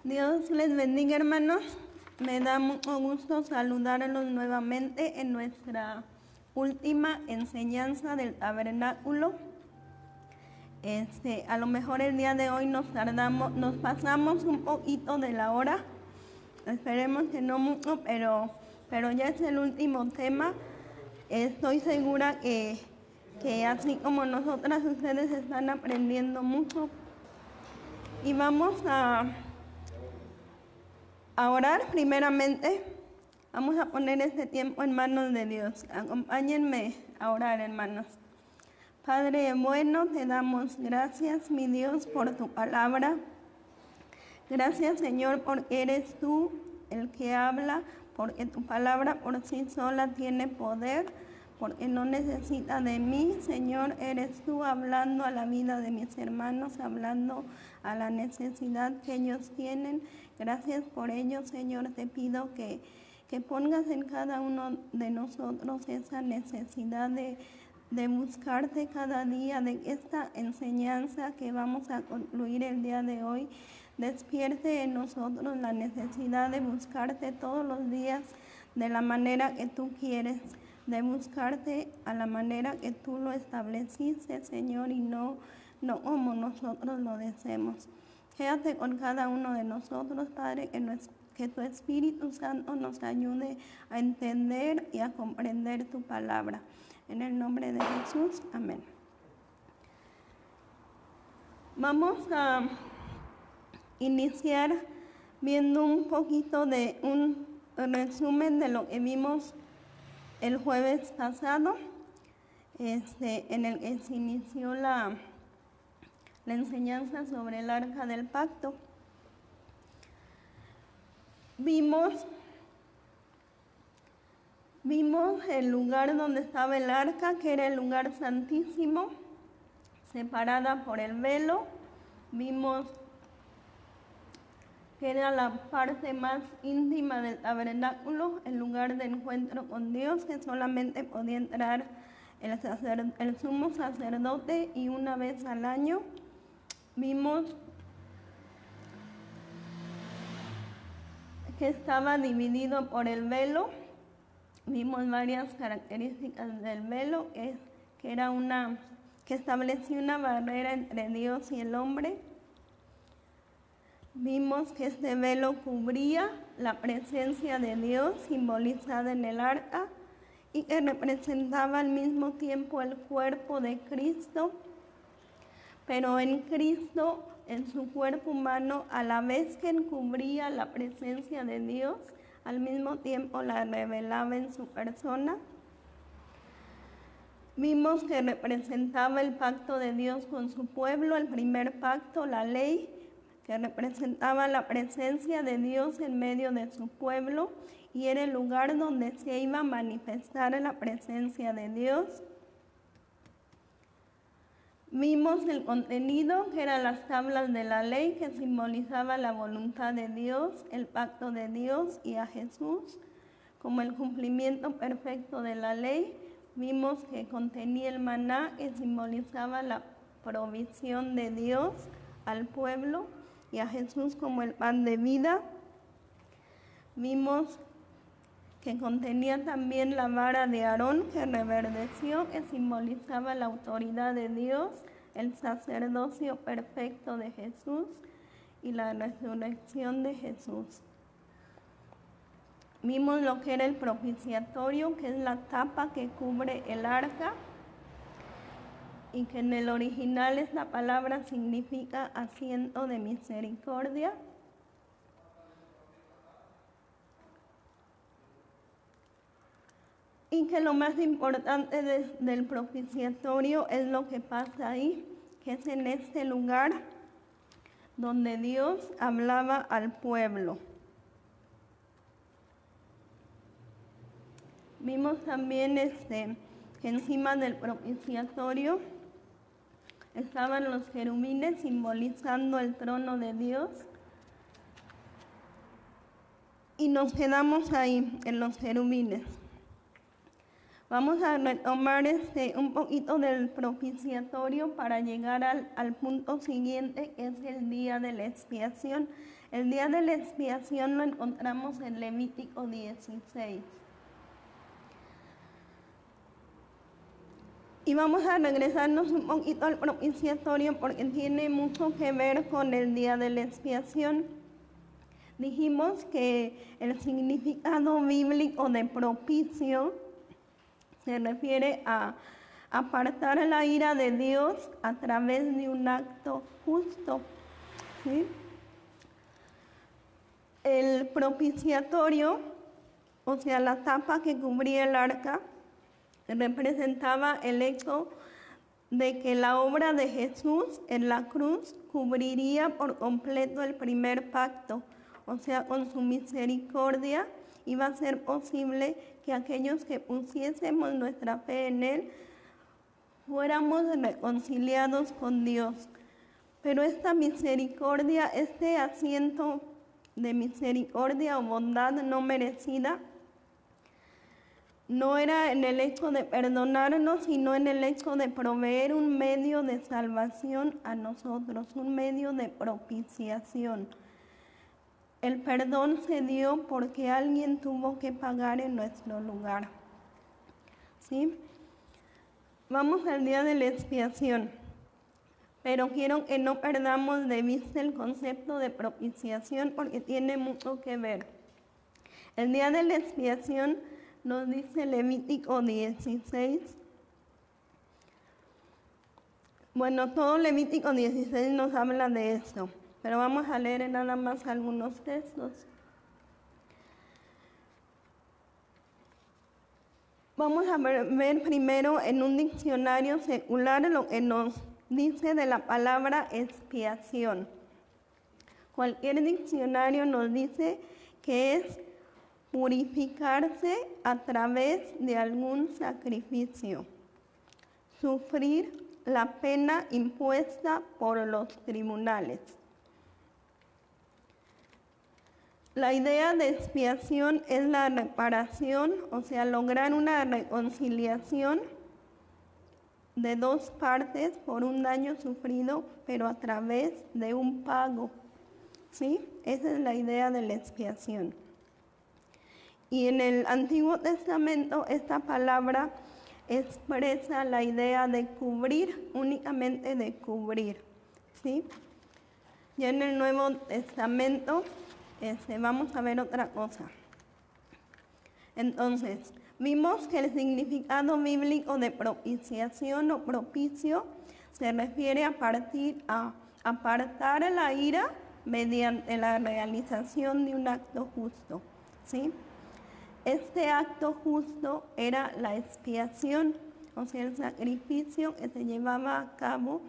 Dios les bendiga, hermanos. Me da mucho gusto saludarlos nuevamente en nuestra última enseñanza del tabernáculo. A lo mejor el día de hoy nos pasamos un poquito de la hora. Esperemos que no mucho, pero ya es el último tema. Estoy segura que así como nosotras, ustedes están aprendiendo mucho. Y vamos a orar primeramente. Vamos a poner este tiempo en manos de Dios. Acompáñenme a orar, hermanos. Padre bueno, te damos gracias, mi Dios, por tu palabra. Gracias, Señor, porque eres tú el que habla, porque tu palabra por sí sola tiene poder, porque no necesita de mí. Señor, eres tú hablando a la vida de mis hermanos, hablando a la necesidad que ellos tienen. Gracias por ello, Señor. Te pido que pongas en cada uno de nosotros esa necesidad de buscarte cada día, de esta enseñanza que vamos a concluir el día de hoy. Despierte en nosotros la necesidad de buscarte todos los días de la manera que tú quieres, de buscarte a la manera que tú lo estableciste, Señor, y no como nosotros lo deseamos. Quédate con cada uno de nosotros, Padre, que tu Espíritu Santo nos ayude a entender y a comprender tu palabra. En el nombre de Jesús, amén. Vamos a iniciar viendo un poquito de un resumen de lo que vimos el jueves pasado, en el que se inició la enseñanza sobre el arca del pacto. Vimos el lugar donde estaba el arca, que era el lugar santísimo, separada por el velo. Vimos que era la parte más íntima del tabernáculo, el lugar de encuentro con Dios, que solamente podía entrar el sumo sacerdote y una vez al año. Vimos que estaba dividido por el velo. Vimos varias características del velo, que establecía una barrera entre Dios y el hombre. Vimos que este velo cubría la presencia de Dios simbolizada en el arca y que representaba al mismo tiempo el cuerpo de Cristo, pero en Cristo, en su cuerpo humano, a la vez que encubría la presencia de Dios, al mismo tiempo la revelaba en su persona. Vimos que representaba el pacto de Dios con su pueblo, el primer pacto, la ley, que representaba la presencia de Dios en medio de su pueblo y era el lugar donde se iba a manifestar la presencia de Dios. Vimos el contenido, que eran las tablas de la ley, que simbolizaba la voluntad de Dios, el pacto de Dios y a Jesús, como el cumplimiento perfecto de la ley. Vimos que contenía el maná, que simbolizaba la provisión de Dios al pueblo, y a Jesús como el pan de vida. Vimos que contenía también la vara de Aarón que reverdeció, que simbolizaba la autoridad de Dios, el sacerdocio perfecto de Jesús y la resurrección de Jesús. Vimos lo que era el propiciatorio, que es la tapa que cubre el arca, y que en el original esta palabra significa asiento de misericordia. Y que lo más importante del propiciatorio es lo que pasa ahí, que es en este lugar donde Dios hablaba al pueblo. Vimos también que encima del propiciatorio estaban los querubines simbolizando el trono de Dios. Y nos quedamos ahí, en los querubines. Vamos a retomar un poquito del propiciatorio para llegar al punto siguiente, que es el día de la expiación. El día de la expiación lo encontramos en Levítico 16. Y vamos a regresarnos un poquito al propiciatorio porque tiene mucho que ver con el día de la expiación. Dijimos que el significado bíblico de propicio se refiere a apartar la ira de Dios a través de un acto justo, ¿sí? El propiciatorio, o sea, la tapa que cubría el arca, representaba el hecho de que la obra de Jesús en la cruz cubriría por completo el primer pacto, o sea, con su misericordia iba a ser posible que aquellos que pusiésemos nuestra fe en Él fuéramos reconciliados con Dios. Pero esta misericordia, este asiento de misericordia o bondad no merecida, no era en el hecho de perdonarnos, sino en el hecho de proveer un medio de salvación a nosotros, un medio de propiciación. El perdón se dio porque alguien tuvo que pagar en nuestro lugar. ¿Sí? Vamos al día de la expiación, pero quiero que no perdamos de vista el concepto de propiciación porque tiene mucho que ver. El día de la expiación nos dice Levítico 16. Bueno, todo Levítico 16 nos habla de esto, pero vamos a leer nada más algunos textos. Vamos a ver primero en un diccionario secular lo que nos dice de la palabra expiación. Cualquier diccionario nos dice que es purificarse a través de algún sacrificio, sufrir la pena impuesta por los tribunales. La idea de expiación es la reparación, o sea, lograr una reconciliación de dos partes por un daño sufrido, pero a través de un pago. ¿Sí? Esa es la idea de la expiación. Y en el Antiguo Testamento esta palabra expresa la idea de cubrir, únicamente de cubrir, ¿sí? Y en el Nuevo Testamento vamos a ver otra cosa. Entonces, vimos que el significado bíblico de propiciación o propicio se refiere a apartar la ira mediante la realización de un acto justo, ¿sí? Este acto justo era la expiación, o sea, el sacrificio que se llevaba a cabo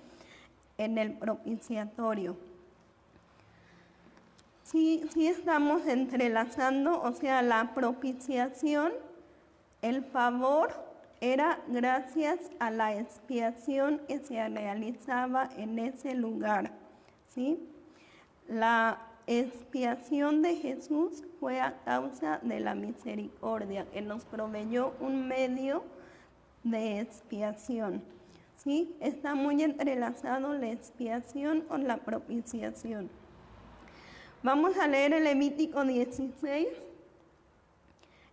en el propiciatorio. Sí estamos entrelazando, o sea, la propiciación, el favor era gracias a la expiación que se realizaba en ese lugar, ¿sí? La expiación de Jesús fue a causa de la misericordia, que nos proveyó un medio de expiación. ¿Sí? Está muy entrelazado la expiación con la propiciación. Vamos a leer el Levítico 16,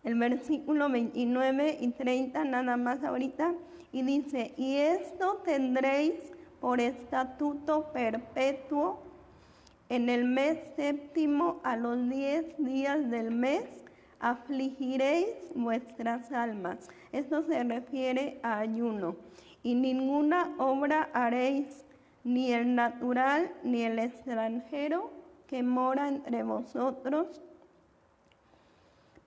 el versículo 29 y 30, nada más ahorita, y dice: y esto tendréis por estatuto perpetuo. En el mes séptimo, a los 10 días del mes, afligiréis vuestras almas. Esto se refiere a ayuno. Y ninguna obra haréis, ni el natural, ni el extranjero que mora entre vosotros,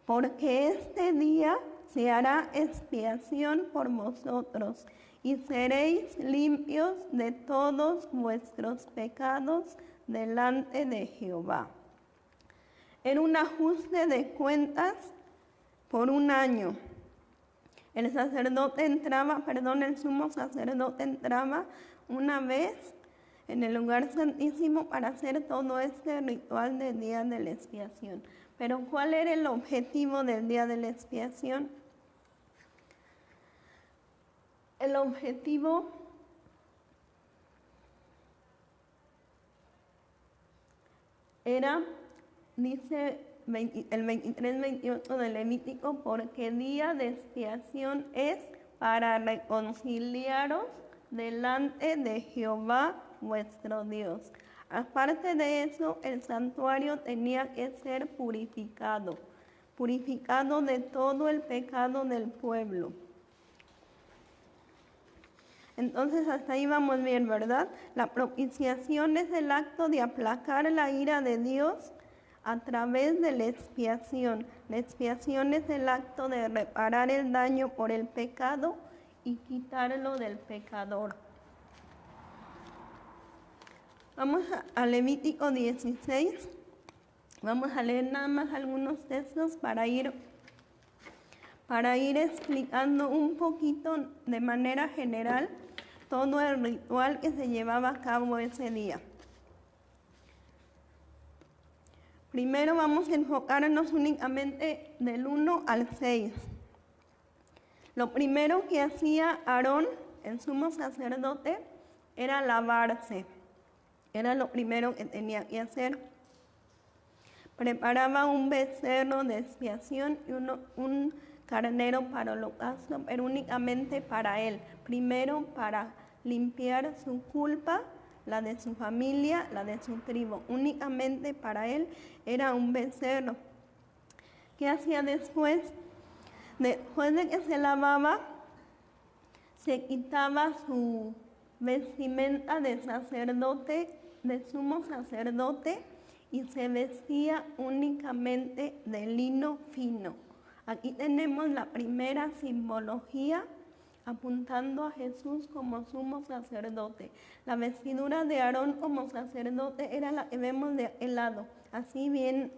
porque este día se hará expiación por vosotros, y seréis limpios de todos vuestros pecados delante de Jehová. Era un ajuste de cuentas por un año. El sumo sacerdote entraba una vez en el lugar santísimo para hacer todo este ritual del día de la expiación. Pero ¿cuál era el objetivo del día de la expiación? El objetivo era, dice el 23-28 del Levítico, porque día de expiación es para reconciliaros delante de Jehová vuestro Dios. Aparte de eso, el santuario tenía que ser purificado de todo el pecado del pueblo. Entonces hasta ahí vamos bien, ¿verdad? La propiciación es el acto de aplacar la ira de Dios a través de la expiación. La expiación es el acto de reparar el daño por el pecado y quitarlo del pecador. Vamos a Levítico 16. Vamos a leer nada más algunos textos para ir explicando un poquito de manera general todo el ritual que se llevaba a cabo ese día. Primero vamos a enfocarnos únicamente del 1 al 6. Lo primero que hacía Aarón, el sumo sacerdote, era lavarse. Era lo primero que tenía que hacer. Preparaba un becerro de expiación y un carnero para holocausto, pero únicamente para él. Primero para limpiar su culpa, la de su familia, la de su tribu. Únicamente para él era un becerro. ¿Qué hacía después? Después de que se lavaba, se quitaba su vestimenta de sacerdote, de sumo sacerdote, y se vestía únicamente de lino fino. Aquí tenemos la primera simbología apuntando a Jesús como sumo sacerdote. La vestidura de Aarón como sacerdote era la que vemos de aquel lado, así bien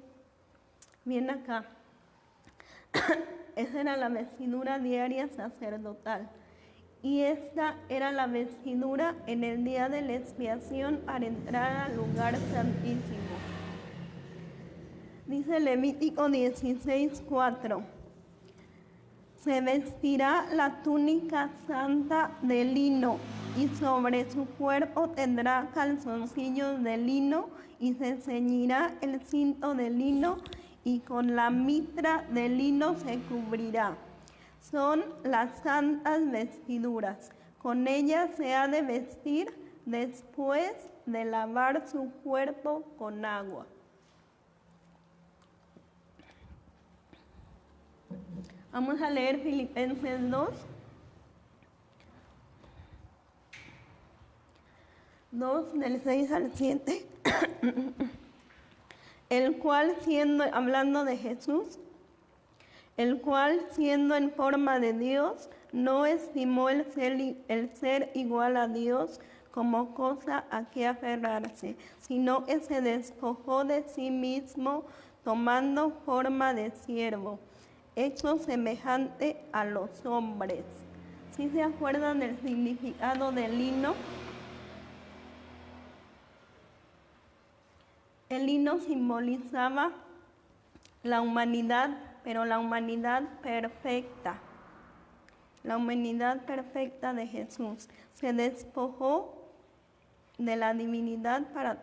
acá. Esa era la vestidura diaria sacerdotal. Y esta era la vestidura en el día de la expiación para entrar al lugar santísimo. Dice Levítico 16:4. Se vestirá la túnica santa de lino y sobre su cuerpo tendrá calzoncillos de lino y se ceñirá el cinto de lino y con la mitra de lino se cubrirá. Son las santas vestiduras. Con ellas se ha de vestir después de lavar su cuerpo con agua. Vamos a leer Filipenses 2. 2 del 6 al 7. El cual hablando de Jesús, el cual siendo en forma de Dios, no estimó el ser igual a Dios como cosa a que aferrarse, sino que se despojó de sí mismo, tomando forma de siervo, hecho semejante a los hombres. ¿Sí se acuerdan del significado del lino? El lino simbolizaba la humanidad, pero la humanidad perfecta. La humanidad perfecta de Jesús. Se despojó de la divinidad para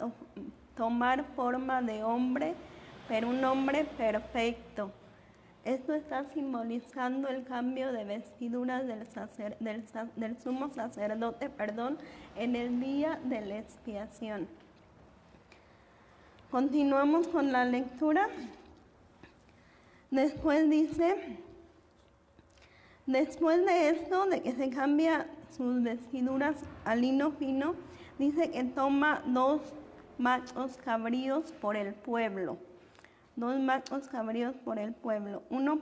tomar forma de hombre, pero un hombre perfecto. Esto está simbolizando el cambio de vestiduras del sumo sacerdote, en el día de la expiación. Continuamos con la lectura. Después dice, después de esto, de que se cambia sus vestiduras a lino fino, dice que toma 2 machos cabríos por el pueblo. 2 machos cabríos por el pueblo. 2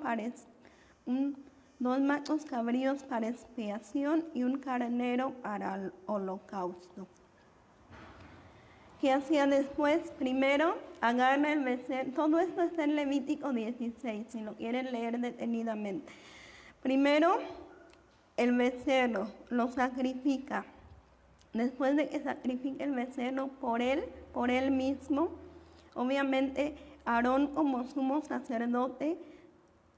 machos cabríos para expiación y un carnero para el holocausto. ¿Qué hacía después? Primero, agarra el becerro. Todo esto está en Levítico 16, si lo quieren leer detenidamente. Primero, el becerro lo sacrifica. Después de que sacrifique el becerro por él mismo, obviamente Aarón como sumo sacerdote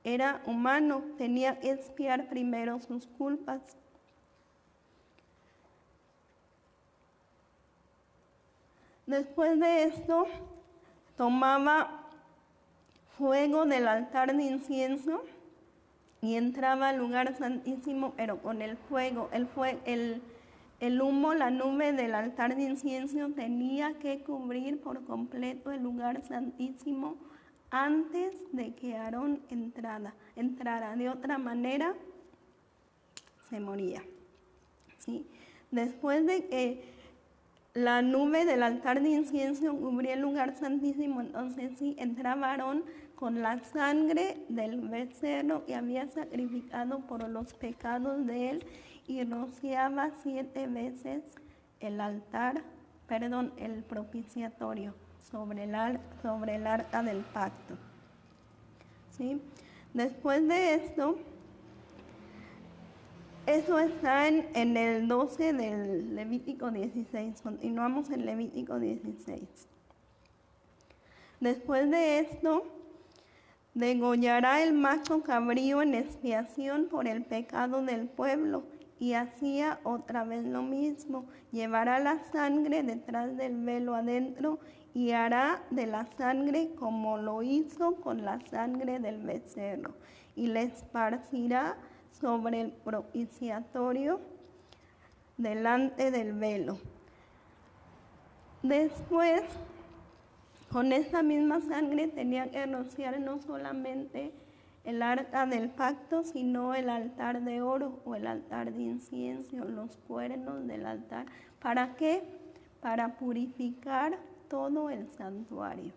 era humano, tenía que expiar primero sus culpas. Después de esto, tomaba fuego del altar de incienso y entraba al lugar santísimo, pero con el fuego, el humo, la nube del altar de incienso tenía que cubrir por completo el lugar santísimo antes de que Aarón entrara. De otra manera, se moría. ¿Sí? Después de que la nube del altar de incienso cubría el lugar santísimo, entonces sí entraba Aarón con la sangre del becerro que había sacrificado por los pecados de él y rociaba 7 veces el propiciatorio sobre el arca del pacto. ¿Sí? Después de esto, eso está en el 12 del Levítico 16. Continuamos en Levítico 16. Después de esto, degollará el macho cabrío en expiación por el pecado del pueblo, y hacía otra vez lo mismo. Llevará la sangre detrás del velo adentro y hará de la sangre como lo hizo con la sangre del becerro, y la esparcirá sobre el propiciatorio delante del velo. Después, con esta misma sangre tenía que rociar no solamente el arca del pacto, sino el altar de oro o el altar de incienso, los cuernos del altar. ¿Para qué? Para purificar todo el santuario.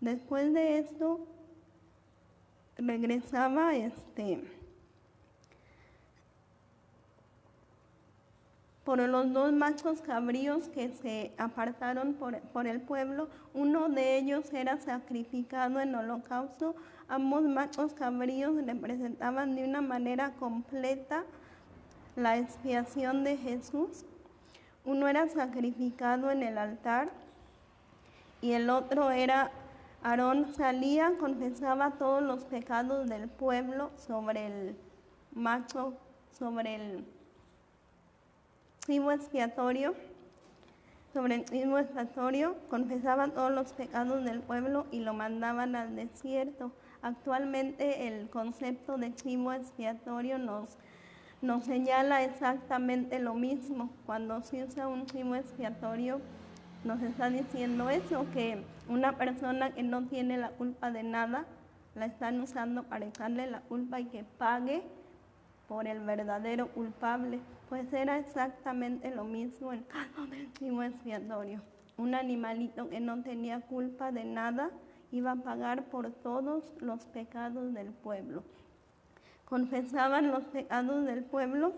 Después de esto, regresaba por los 2 machos cabríos que se apartaron por el pueblo. Uno de ellos era sacrificado en holocausto. Ambos machos cabríos representaban de una manera completa la expiación de Jesús. Uno era sacrificado en el altar y el otro era Aarón salía, confesaba todos los pecados del pueblo sobre el macho, sobre el chivo expiatorio, confesaba todos los pecados del pueblo y lo mandaban al desierto. Actualmente el concepto de chivo expiatorio nos señala exactamente lo mismo. Cuando se usa un chivo expiatorio, nos está diciendo eso, que una persona que no tiene la culpa de nada, la están usando para echarle la culpa y que pague por el verdadero culpable. Pues era exactamente lo mismo el caso del chivo expiatorio. Un animalito que no tenía culpa de nada iba a pagar por todos los pecados del pueblo. Confesaban los pecados del pueblo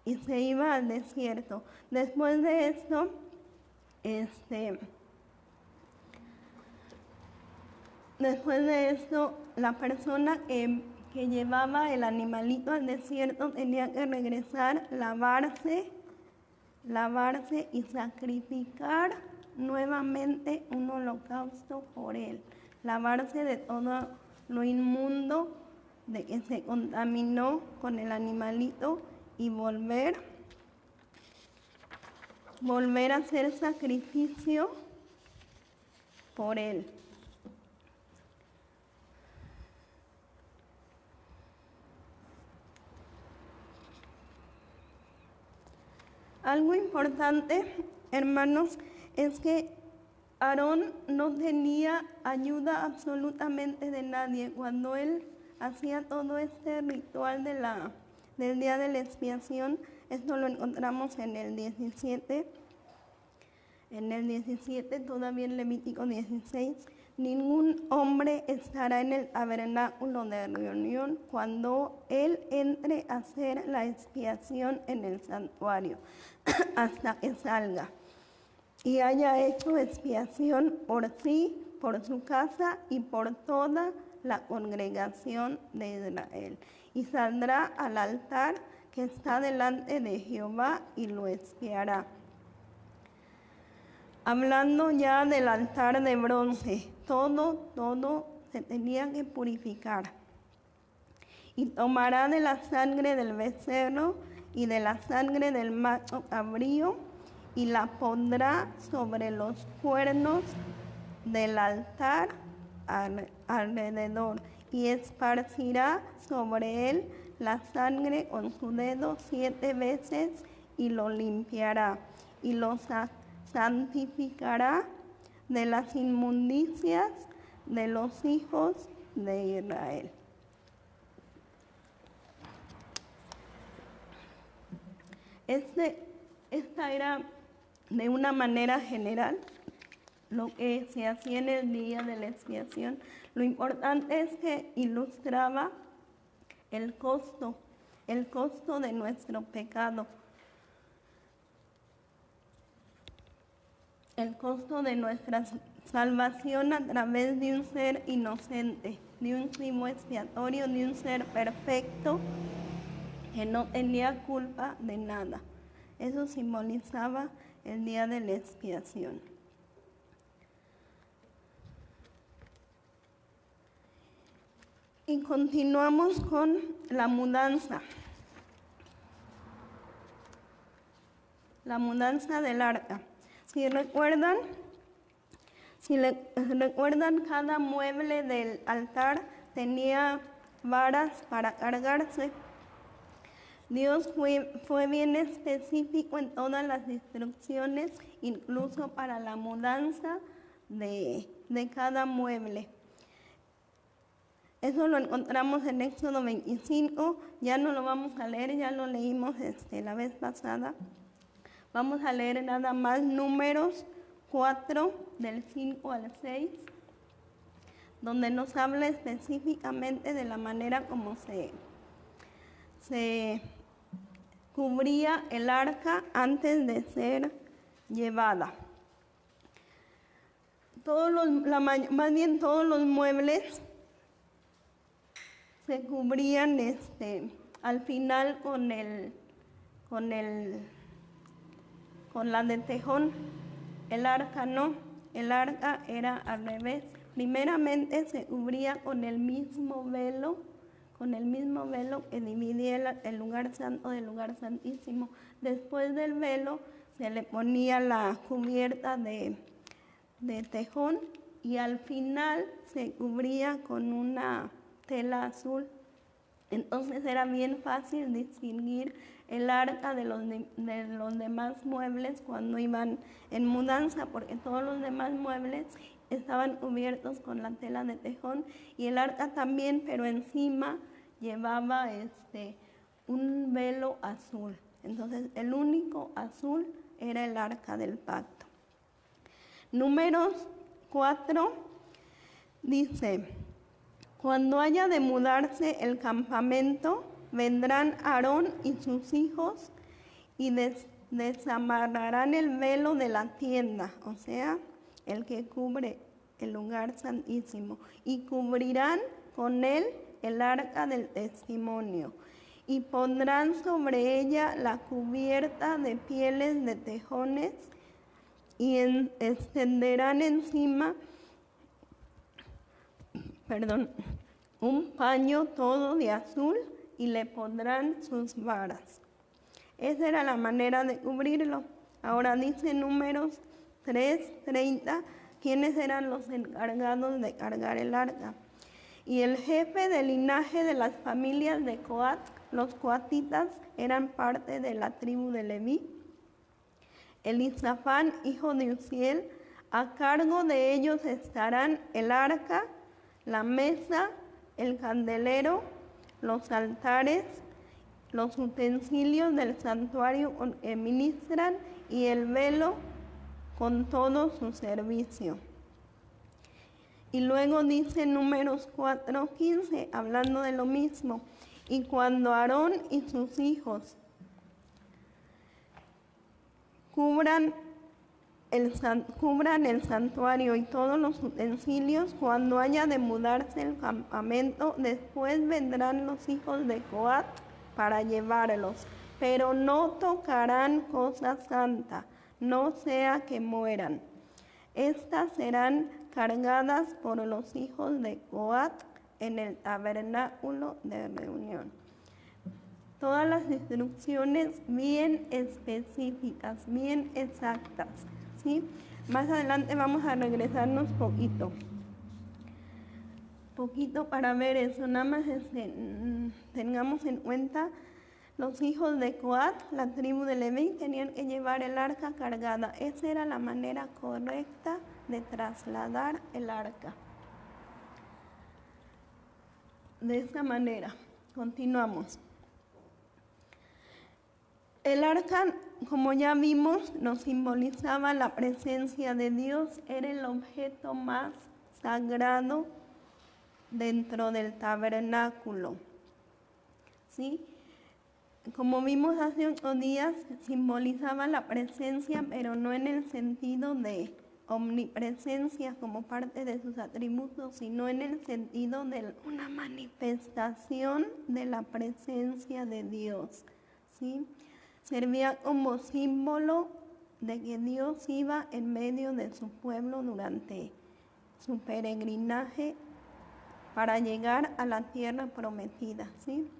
y se iba al desierto. Después de esto, la persona que llevaba el animalito al desierto tenía que regresar, lavarse y sacrificar nuevamente un holocausto por él. Lavarse de todo lo inmundo de que se contaminó con el animalito y volver a hacer sacrificio por él. Algo importante, hermanos, es que Aarón no tenía ayuda absolutamente de nadie. Cuando él hacía todo este ritual del día de la expiación, esto lo encontramos en el 17. En el 17, todavía en Levítico 16, ningún hombre estará en el tabernáculo de reunión cuando él entre a hacer la expiación en el santuario, hasta que salga y haya hecho expiación por sí, por su casa y por toda la congregación de Israel. Y saldrá al altar que está delante de Jehová y lo expiará. Hablando ya del altar de bronce, todo se tenía que purificar. Y tomará de la sangre del becerro y de la sangre del macho cabrío y la pondrá sobre los cuernos del altar alrededor y esparcirá sobre él la sangre con su dedo 7 veces y lo limpiará y lo santificará de las inmundicias de los hijos de Israel. Esta era de una manera general lo que se hacía en el día de la expiación. Lo importante es que ilustraba el costo de nuestro pecado, el costo de nuestra salvación a través de un ser inocente, de un chivo expiatorio, de un ser perfecto que no tenía culpa de nada. Eso simbolizaba el día de la expiación. Y continuamos con la mudanza. La mudanza del arca. Si recuerdan, cada mueble del altar tenía varas para cargarse. Dios fue bien específico en todas las instrucciones, incluso para la mudanza de cada mueble. Eso lo encontramos en Éxodo 25, ya no lo vamos a leer, ya lo leímos la vez pasada. Vamos a leer nada más Números 4, del 5 al 6, donde nos habla específicamente de la manera como se cubría el arca antes de ser llevada. Más bien todos los muebles se cubrían al final con la de tejón. El arca no, el arca era al revés. Primeramente se cubría con el mismo velo que dividía el lugar santo del lugar santísimo. Después del velo se le ponía la cubierta de tejón y al final se cubría con una tela azul. Entonces era bien fácil distinguir el arca de los demás muebles cuando iban en mudanza, porque todos los demás muebles estaban cubiertos con la tela de tejón y el arca también, pero encima llevaba un velo azul. Entonces el único azul era el arca del pacto. Números 4 dice: cuando haya de mudarse el campamento, vendrán Aarón y sus hijos y desamarrarán el velo de la tienda, o sea, el que cubre el lugar santísimo, y cubrirán con él el arca del testimonio, y pondrán sobre ella la cubierta de pieles de tejones, y extenderán encima un paño todo de azul y le pondrán sus varas. Esa era la manera de cubrirlo. Ahora dice Números 3:30, quiénes eran los encargados de cargar el arca. Y el jefe del linaje de las familias de Coat, los coatitas, eran parte de la tribu de Leví. Elisafán, hijo de Uziel, a cargo de ellos estarán el arca, la mesa, el candelero, los altares, los utensilios del santuario que ministran y el velo con todo su servicio. Y luego dice Números 4:15, hablando de lo mismo: y cuando Aarón y sus hijos cubran el santuario y todos los utensilios, cuando haya de mudarse el campamento, después vendrán los hijos de Coat para llevarlos, pero no tocarán cosa santa, no sea que mueran. Estas serán cargadas por los hijos de Coat en el tabernáculo de reunión. todas las instrucciones bien específicas, bien exactas, ¿sí? Más adelante vamos a regresarnos poquito para ver eso. Nada más tengamos en cuenta, los hijos de Coat, la tribu de Leví, tenían que llevar el arca cargada. Esa era la manera correcta de trasladar el arca. De esta manera, continuamos. El arca, como ya vimos, nos simbolizaba la presencia de Dios, era el objeto más sagrado dentro del tabernáculo, ¿sí? Como vimos hace 8 días, simbolizaba la presencia, pero no en el sentido de omnipresencia como parte de sus atributos, sino en el sentido de una manifestación de la presencia de Dios, ¿sí? Servía como símbolo de que Dios iba en medio de su pueblo durante su peregrinaje para llegar a la tierra prometida, ¿sí?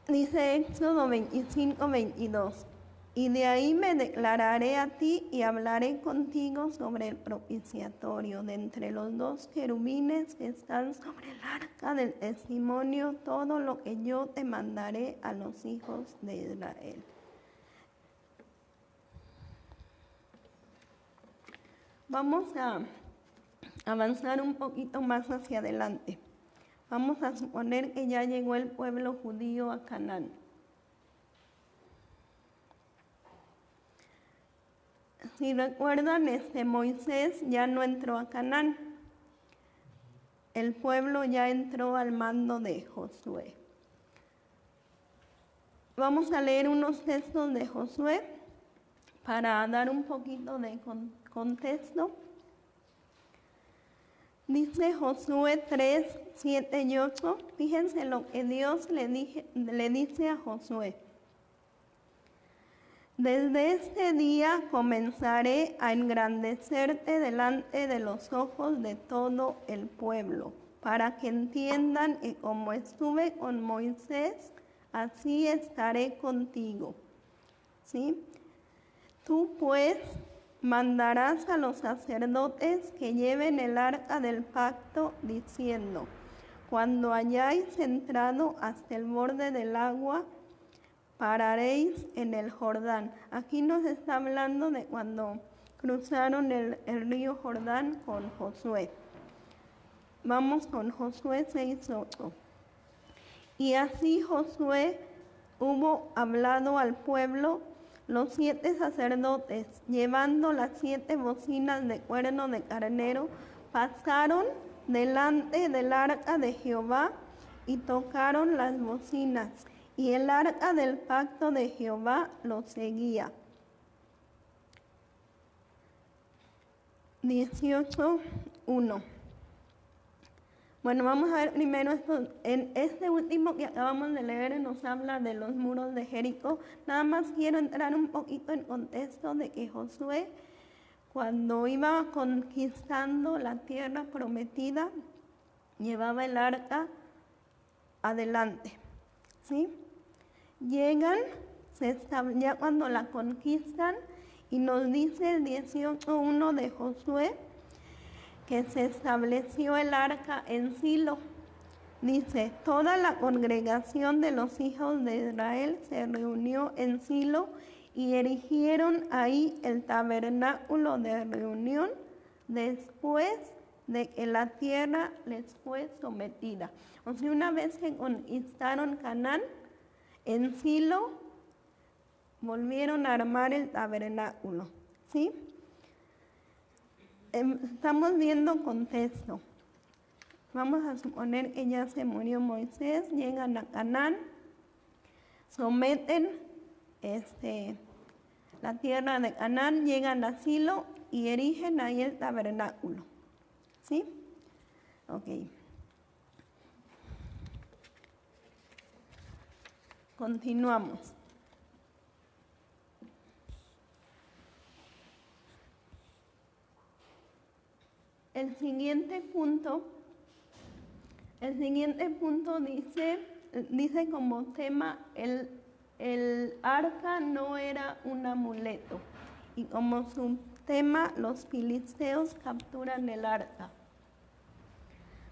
Dice Éxodo 25:22, y de ahí me declararé a ti y hablaré contigo sobre el propiciatorio, de entre los 2 querubines que están sobre el arca del testimonio, todo lo que yo te mandaré a los hijos de Israel. Vamos a avanzar un poquito más hacia adelante. Vamos a suponer que ya llegó el pueblo judío a Canaán. Si recuerdan, Moisés ya no entró a Canaán. El pueblo ya entró al mando de Josué. Vamos a leer unos textos de Josué para dar un poquito de contexto. Dice Josué 3, 7 y 8. Fíjense lo que Dios le dice a Josué. Desde este día comenzaré a engrandecerte delante de los ojos de todo el pueblo, para que entiendan que como estuve con Moisés, así estaré contigo. ¿Sí? Tú pues mandarás a los sacerdotes que lleven el arca del pacto, diciendo, cuando hayáis entrado hasta el borde del agua, pararéis en el Jordán. Aquí nos está hablando de cuando cruzaron el río Jordán con Josué. Vamos con Josué 6:8. Y así Josué hubo hablado al pueblo, los 7 sacerdotes, llevando las 7 bocinas de cuerno de carnero, pasaron delante del arca de Jehová y tocaron las bocinas, y el arca del pacto de Jehová los seguía. 18:1. Bueno, vamos a ver primero esto. En este último que acabamos de leer nos habla de los muros de Jericó. Nada más quiero entrar un poquito en contexto de que Josué, cuando iba conquistando la tierra prometida, llevaba el arca adelante, ¿sí? Llegan, ya cuando la conquistan, y nos dice el 18:1 de Josué, que se estableció el arca en Silo. Dice, toda la congregación de los hijos de Israel se reunió en Silo y erigieron ahí el tabernáculo de reunión después de que la tierra les fue sometida. O sea, una vez que conquistaron Canaán, en Silo volvieron a armar el tabernáculo, ¿sí? Estamos viendo contexto. Vamos a suponer que ya se murió Moisés, llegan a Canaán, someten la tierra de Canaán, llegan a Silo y erigen ahí el tabernáculo. ¿Sí? Ok. Continuamos. El siguiente punto El siguiente punto dice como tema, el arca no era un amuleto. Y como subtema, los filisteos capturan el arca.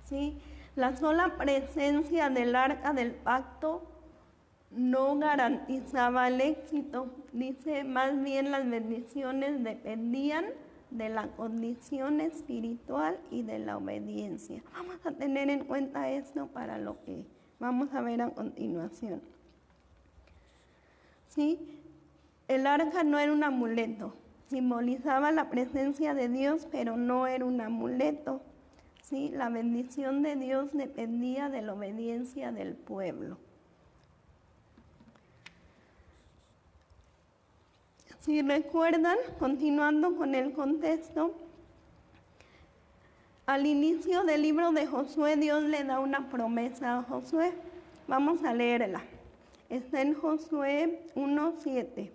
¿Sí? La sola presencia del arca del pacto no garantizaba el éxito. Dice, más bien las bendiciones dependían de la condición espiritual y de la obediencia. Vamos a tener en cuenta esto para lo que vamos a ver a continuación. ¿Sí? El arca no era un amuleto, simbolizaba la presencia de Dios, pero no era un amuleto. ¿Sí? La bendición de Dios dependía de la obediencia del pueblo. Si recuerdan, continuando con el contexto, al inicio del libro de Josué, Dios le da una promesa a Josué. Vamos a leerla. Está en Josué 1:7.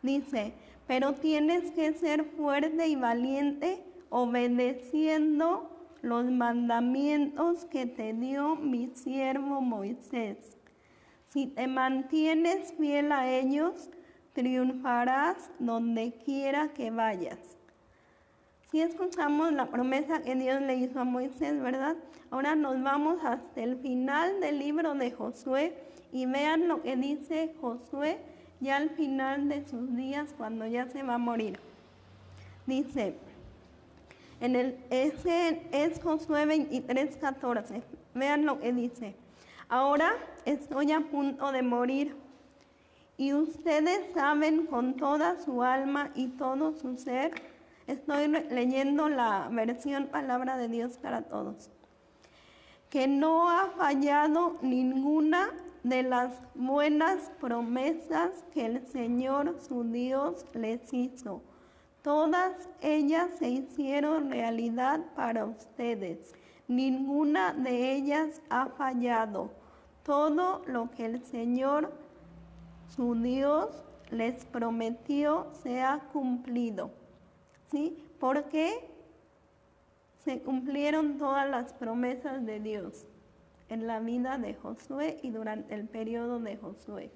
Dice, pero tienes que ser fuerte y valiente, obedeciendo los mandamientos que te dio mi siervo Moisés. Si te mantienes fiel a ellos, triunfarás donde quiera que vayas. Si escuchamos la promesa que Dios le hizo a Moisés, ¿verdad? Ahora nos vamos hasta el final del libro de Josué y vean lo que dice Josué ya al final de sus días cuando ya se va a morir. Dice, ese es Josué 23:14. Vean lo que dice. Ahora estoy a punto de morir y ustedes saben con toda su alma y todo su ser. Estoy leyendo la versión Palabra de Dios para Todos. Que no ha fallado ninguna de las buenas promesas que el Señor su Dios les hizo. Todas ellas se hicieron realidad para ustedes. Ninguna de ellas ha fallado. Todo lo que el Señor su Dios les prometió se ha cumplido. ¿Sí? Porque se cumplieron todas las promesas de Dios en la vida de Josué y durante el periodo de Josué.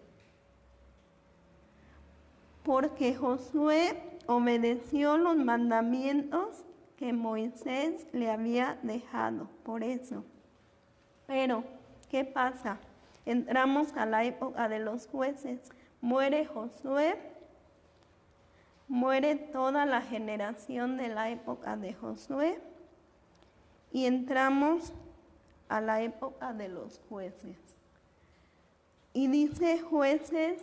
Porque Josué obedeció los mandamientos que Moisés le había dejado, por eso. Pero, ¿qué pasa? Entramos a la época de los jueces. Muere Josué, muere toda la generación de la época de Josué y entramos a la época de los jueces. Y dice Jueces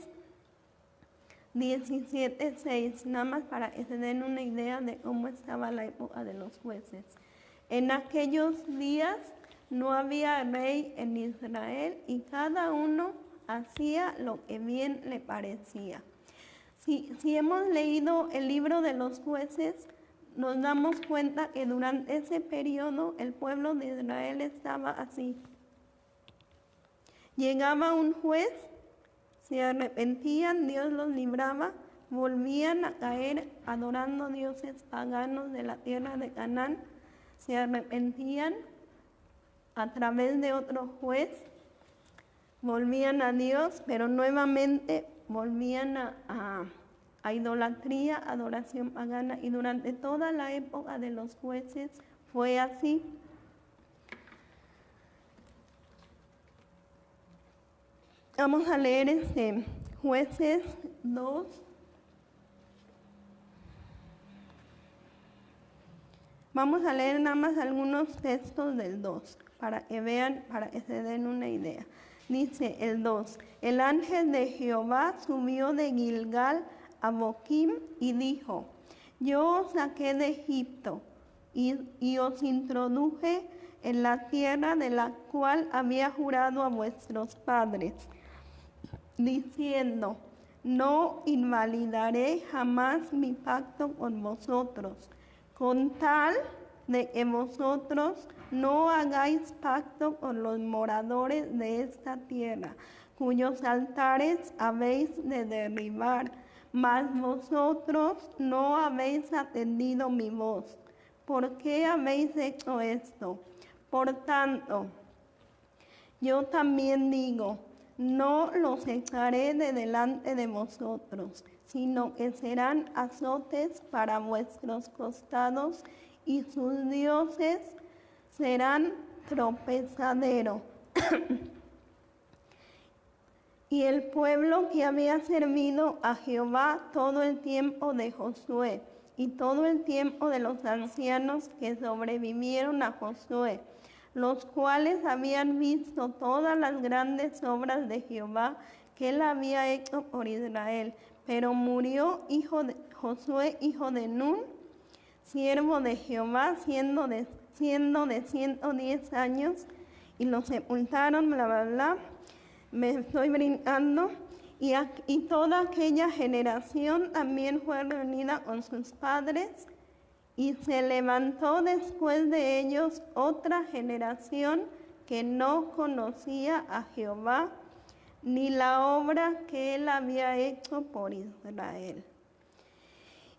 17:6, nada más para que se den una idea de cómo estaba la época de los jueces. En aquellos días no había rey en Israel y cada uno hacía lo que bien le parecía. Si hemos leído el libro de los jueces, nos damos cuenta que durante ese periodo el pueblo de Israel estaba así. Llegaba un juez, se arrepentían, Dios los libraba, volvían a caer adorando dioses paganos de la tierra de Canaán, se arrepentían a través de otro juez, volvían a Dios, pero nuevamente volvían a idolatría, adoración pagana, y durante toda la época de los jueces fue así. Vamos a leer Jueces 2. Vamos a leer nada más algunos textos del 2, para que vean, para que se den una idea. Dice el 2, el ángel de Jehová subió de Gilgal a Boquim y dijo, yo os saqué de Egipto y os introduje en la tierra de la cual había jurado a vuestros padres, diciendo, no invalidaré jamás mi pacto con vosotros, con tal de que vosotros no hagáis pacto con los moradores de esta tierra, cuyos altares habéis de derribar, mas vosotros no habéis atendido mi voz, ¿por qué habéis hecho esto? Por tanto, yo también digo, no los echaré de delante de vosotros, sino que serán azotes para vuestros costados y sus dioses serán tropezadero. Y el pueblo que había servido a Jehová todo el tiempo de Josué y todo el tiempo de los ancianos que sobrevivieron a Josué, los cuales habían visto todas las grandes obras de Jehová que él había hecho por Israel. Pero murió Josué, hijo de Nun, siervo de Jehová, siendo de 110 años, y lo sepultaron, bla, bla, bla. Me estoy brincando. Y toda aquella generación también fue reunida con sus padres, y se levantó después de ellos otra generación que no conocía a Jehová, ni la obra que él había hecho por Israel.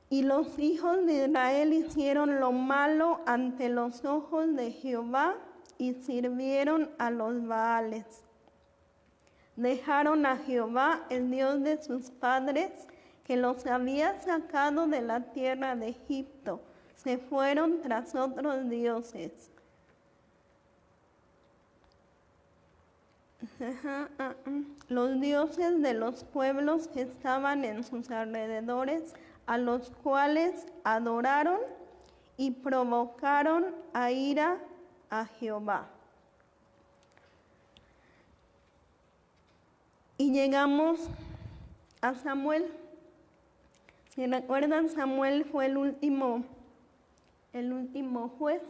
Y los hijos de Israel hicieron lo malo ante los ojos de Jehová y sirvieron a los Baales. Dejaron a Jehová, el Dios de sus padres, que los había sacado de la tierra de Egipto. Se fueron tras otros dioses. Los dioses de los pueblos que estaban en sus alrededores, a los cuales adoraron y provocaron a ira a Jehová. Y llegamos a Samuel. Si recuerdan, Samuel fue el último juez.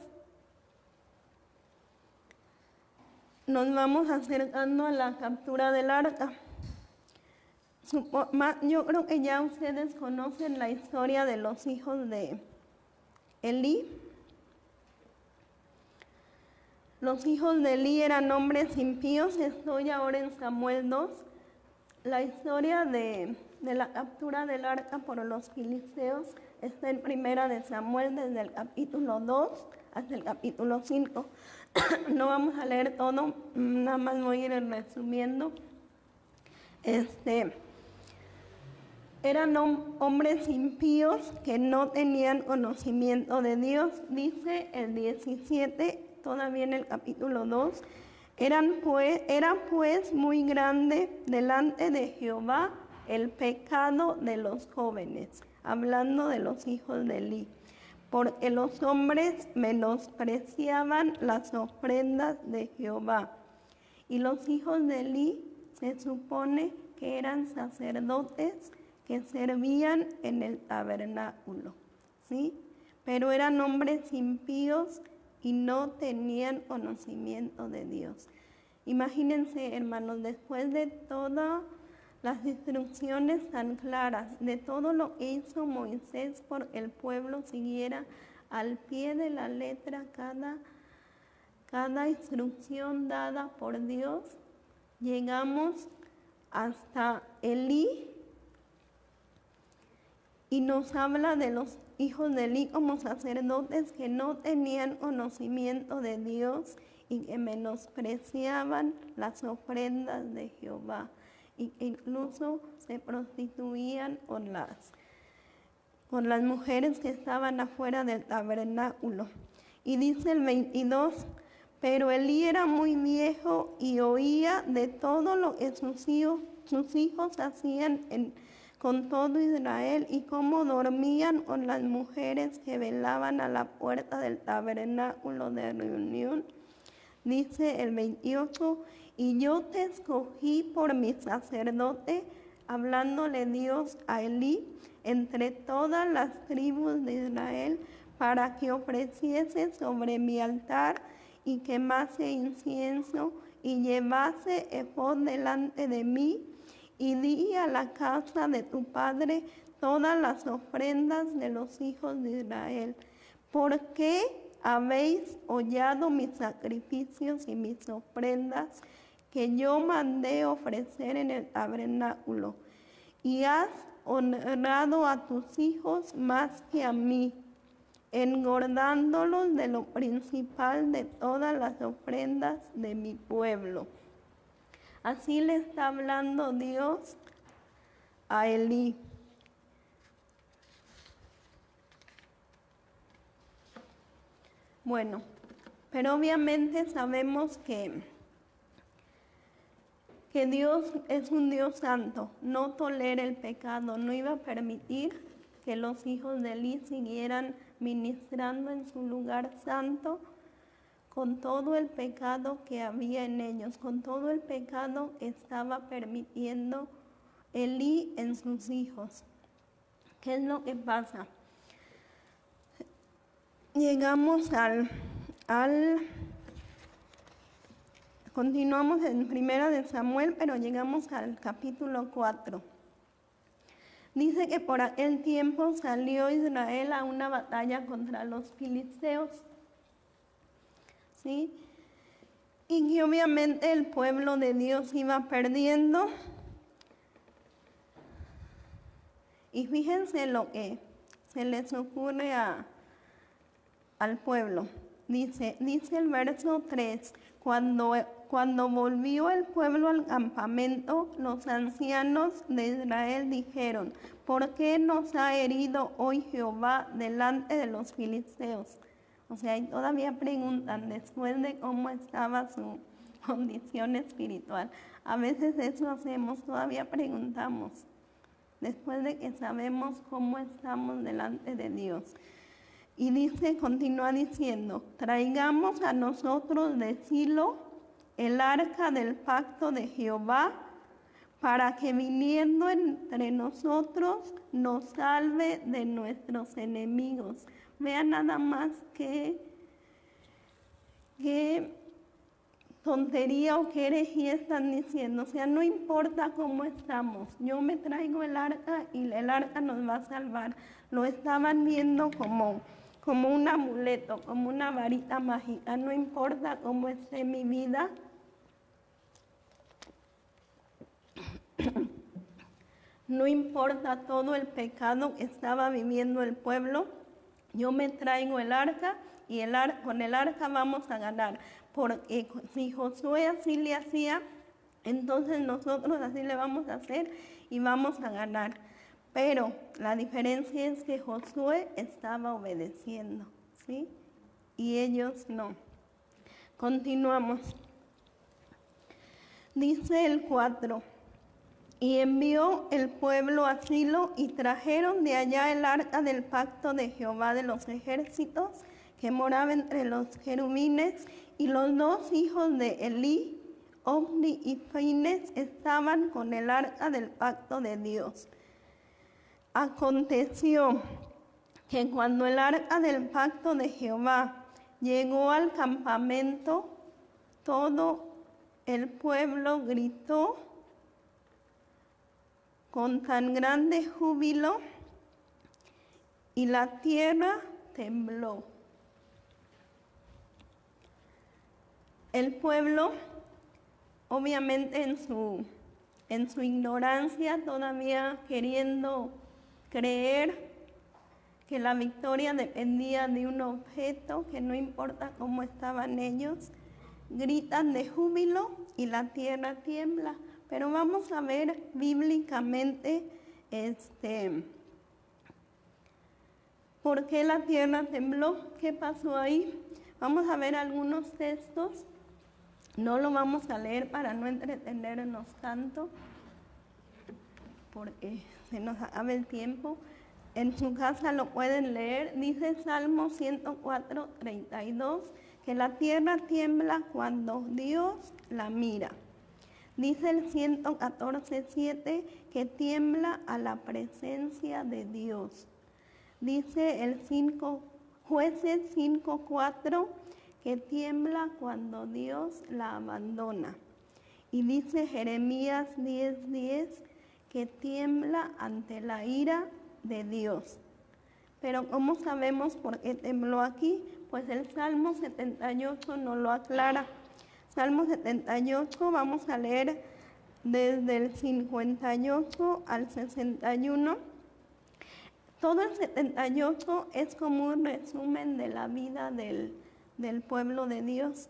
Nos vamos acercando a la captura del arca. Yo creo que ya ustedes conocen la historia de los hijos de Elí. Los hijos de Elí eran hombres impíos. Estoy ahora en Samuel 2. La historia de la captura del arca por los filisteos está en Primera de Samuel, desde el capítulo 2 hasta el capítulo 5. No vamos a leer todo, nada más voy a ir resumiendo. Eran hombres impíos que no tenían conocimiento de Dios. Dice el 17, todavía en el capítulo 2, era pues muy grande delante de Jehová el pecado de los jóvenes, hablando de los hijos de Elí, porque los hombres menospreciaban las ofrendas de Jehová. Y los hijos de Elí se supone que eran sacerdotes que servían en el tabernáculo, ¿sí? Pero eran hombres impíos y no tenían conocimiento de Dios. Imagínense, hermanos, después de todas las instrucciones tan claras, de todo lo que hizo Moisés por el pueblo, siguiera al pie de la letra cada instrucción dada por Dios, llegamos hasta Elí y nos habla de los hijos de Elí como sacerdotes que no tenían conocimiento de Dios y que menospreciaban las ofrendas de Jehová, y que incluso se prostituían con las mujeres que estaban afuera del tabernáculo. Y dice el 22, pero Elí era muy viejo y oía de todo lo que sus hijos hacían con todo Israel, y cómo dormían con las mujeres que velaban a la puerta del tabernáculo de reunión. Dice el 28, y yo te escogí por mi sacerdote, hablándole Dios a Elí, entre todas las tribus de Israel, para que ofreciese sobre mi altar y quemase incienso y llevase efod delante de mí, y di a la casa de tu padre todas las ofrendas de los hijos de Israel. ¿Por qué habéis hollado mis sacrificios y mis ofrendas que yo mandé ofrecer en el tabernáculo? Y has honrado a tus hijos más que a mí. engordándolos de lo principal de todas las ofrendas de mi pueblo. Así le está hablando Dios a Elí. Bueno, pero obviamente sabemos que Dios es un Dios santo, no tolera el pecado, no iba a permitir que los hijos de Elí siguieran ministrando en su lugar santo con todo el pecado que había en ellos, con todo el pecado que estaba permitiendo Elí en sus hijos. ¿Qué es lo que pasa? Llegamos continuamos en 1 de Samuel, pero llegamos al capítulo 4. Dice que por aquel tiempo salió Israel a una batalla contra los filisteos. ¿Sí? Y que obviamente el pueblo de Dios iba perdiendo. Y fíjense lo que se les ocurre al pueblo. Dice el verso 3, cuando volvió el pueblo al campamento, los ancianos de Israel dijeron, ¿por qué nos ha herido hoy Jehová delante de los filisteos? O sea, y todavía preguntan después de cómo estaba su condición espiritual. A veces eso hacemos, todavía preguntamos, después de que sabemos cómo estamos delante de Dios. Y continúa diciendo, traigamos a nosotros de Silo el arca del pacto de Jehová, para que viniendo entre nosotros nos salve de nuestros enemigos. Vean nada más qué tontería o qué herejía están diciendo. O sea, no importa cómo estamos, yo me traigo el arca y el arca nos va a salvar. Lo estaban viendo como un amuleto, como una varita mágica. No importa cómo esté mi vida, no importa todo el pecado que estaba viviendo el pueblo, yo me traigo el arca y con el arca vamos a ganar. Porque si Josué así le hacía, entonces nosotros así le vamos a hacer y vamos a ganar. Pero la diferencia es que Josué estaba obedeciendo, ¿sí? Y ellos no. Continuamos. Dice el 4. Y envió el pueblo a Silo y trajeron de allá el arca del pacto de Jehová de los ejércitos, que moraba entre los querubines, y los dos hijos de Elí, Ofni y Fines, estaban con el arca del pacto de Dios. Aconteció que cuando el arca del pacto de Jehová llegó al campamento, todo el pueblo gritó con tan grande júbilo y la tierra tembló. El pueblo, obviamente en su ignorancia, todavía queriendo creer que la victoria dependía de un objeto, que no importa cómo estaban ellos, gritan de júbilo y la tierra tiembla. Pero vamos a ver bíblicamente por qué la tierra tembló, qué pasó ahí. Vamos a ver algunos textos. No lo vamos a leer para no entretenernos tanto, porque se nos acaba el tiempo. En su casa lo pueden leer. Dice Salmo 104, 32, que la tierra tiembla cuando Dios la mira. Dice el 114, 7, que tiembla a la presencia de Dios. Dice el Jueces 5, 4, que tiembla cuando Dios la abandona. Y dice Jeremías 10, 10, que tiembla ante la ira de Dios. Pero ¿cómo sabemos por qué tembló aquí? Pues el Salmo 78 nos lo aclara. Salmo 78, vamos a leer desde el 58 al 61. Todo el 78 es como un resumen de la vida del pueblo de Dios.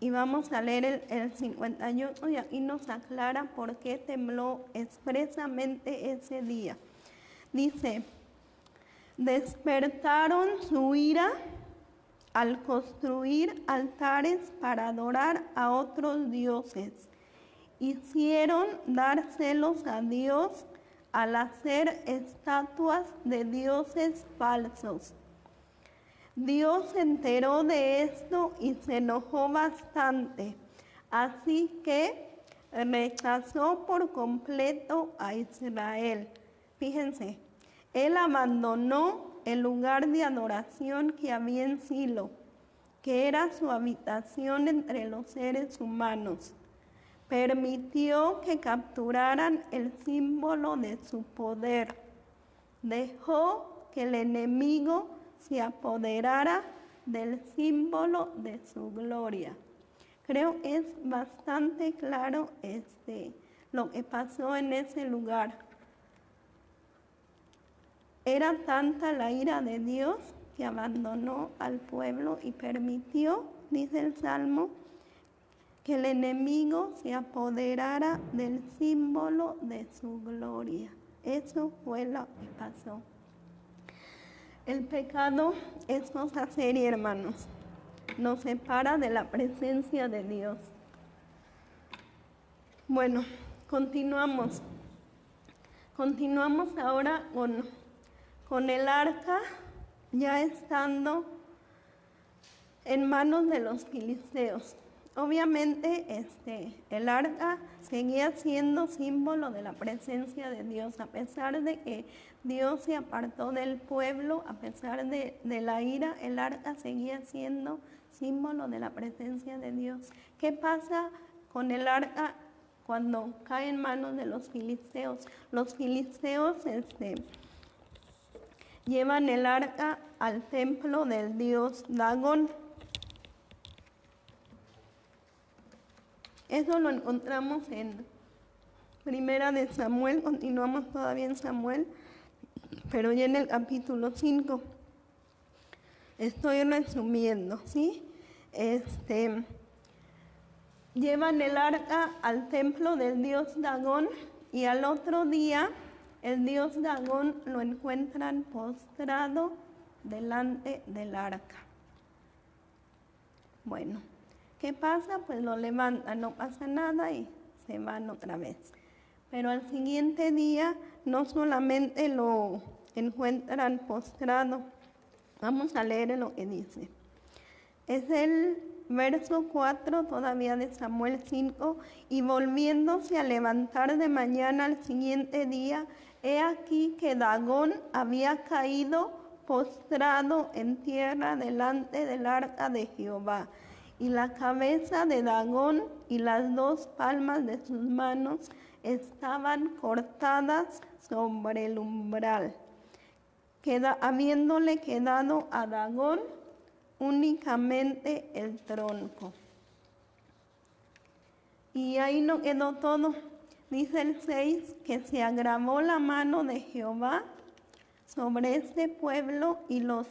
Y vamos a leer el 58 y aquí nos aclara por qué tembló expresamente ese día. Dice, despertaron su ira al construir altares para adorar a otros dioses. Hicieron dar celos a Dios al hacer estatuas de dioses falsos. Dios se enteró de esto y se enojó bastante, así que rechazó por completo a Israel. Fíjense, él abandonó el lugar de adoración que había en Silo, que era su habitación entre los seres humanos. Permitió que capturaran el símbolo de su poder. Dejó que el enemigo se apoderara del símbolo de su gloria. Creo que es bastante claro lo que pasó en ese lugar. Era tanta la ira de Dios que abandonó al pueblo y permitió, dice el Salmo, que el enemigo se apoderara del símbolo de su gloria. Eso fue lo que pasó. El pecado es cosa seria, hermanos. Nos separa de la presencia de Dios. Bueno, continuamos. Continuamos ahora con el arca ya estando en manos de los filisteos. Obviamente el arca seguía siendo símbolo de la presencia de Dios, a pesar de que Dios se apartó del pueblo, a pesar de la ira, el arca seguía siendo símbolo de la presencia de Dios. ¿Qué pasa con el arca cuando cae en manos de los filisteos? Los filisteos llevan el arca al templo del dios Dagón. Eso lo encontramos en Primera de Samuel, continuamos todavía en Samuel, pero ya en el capítulo 5. Estoy resumiendo, ¿sí? Llevan el arca al templo del dios Dagón y al otro día el dios Dagón lo encuentran postrado delante del arca. Bueno, ¿qué pasa? Pues lo levantan, no pasa nada y se van otra vez. Pero al siguiente día no solamente lo encuentran postrado, vamos a leer lo que dice. Es el verso 4 todavía de Samuel 5, y volviéndose a levantar de mañana al siguiente día, he aquí que Dagón había caído postrado en tierra delante del arca de Jehová. Y la cabeza de Dagón y las dos palmas de sus manos estaban cortadas sobre el umbral, habiéndole quedado a Dagón únicamente el tronco. Y ahí no quedó todo. Dice el 6, que se agravó la mano de Jehová sobre este pueblo y los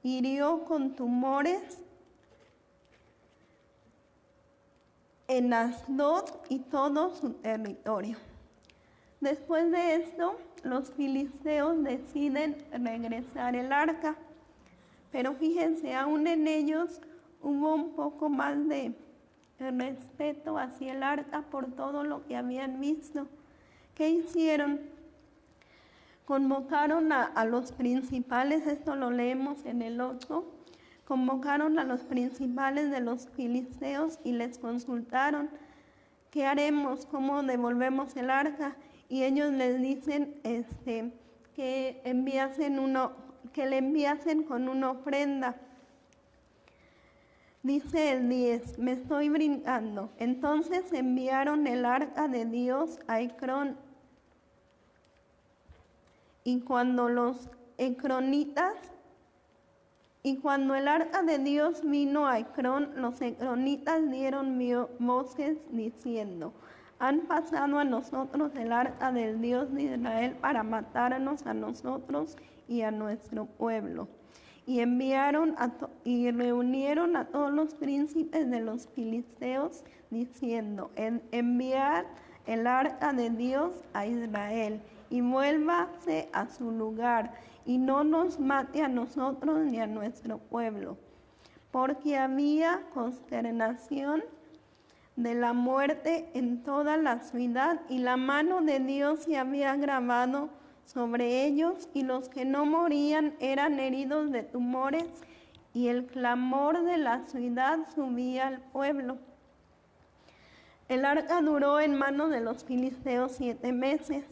hirió con tumores en Asdod y todo su territorio. Después de esto, los filisteos deciden regresar el arca, pero fíjense, aún en ellos hubo un poco más de respeto hacia el arca por todo lo que habían visto. ¿Qué hicieron? Convocaron a los principales, esto lo leemos en el 8, convocaron a los principales de los filisteos y les consultaron, ¿qué haremos? ¿Cómo devolvemos el arca? Y ellos les dicen que le enviasen con una ofrenda. Dice el 10, me estoy brincando. Entonces enviaron el arca de Dios a Ecrón. Y cuando el arca de Dios vino a Ecrón, los ecronitas dieron voces diciendo, han pasado a nosotros el arca del Dios de Israel para matarnos a nosotros y a nuestro pueblo. Y reunieron a todos los príncipes de los filisteos, diciendo: enviad el arca de Dios a Israel, y vuélvase a su lugar, y no nos mate a nosotros ni a nuestro pueblo. Porque había consternación de la muerte en toda la ciudad, y la mano de Dios se había agravado sobre ellos, y los que no morían eran heridos de tumores, y el clamor de la ciudad subía al pueblo. El arca duró en manos de los filisteos 7 meses.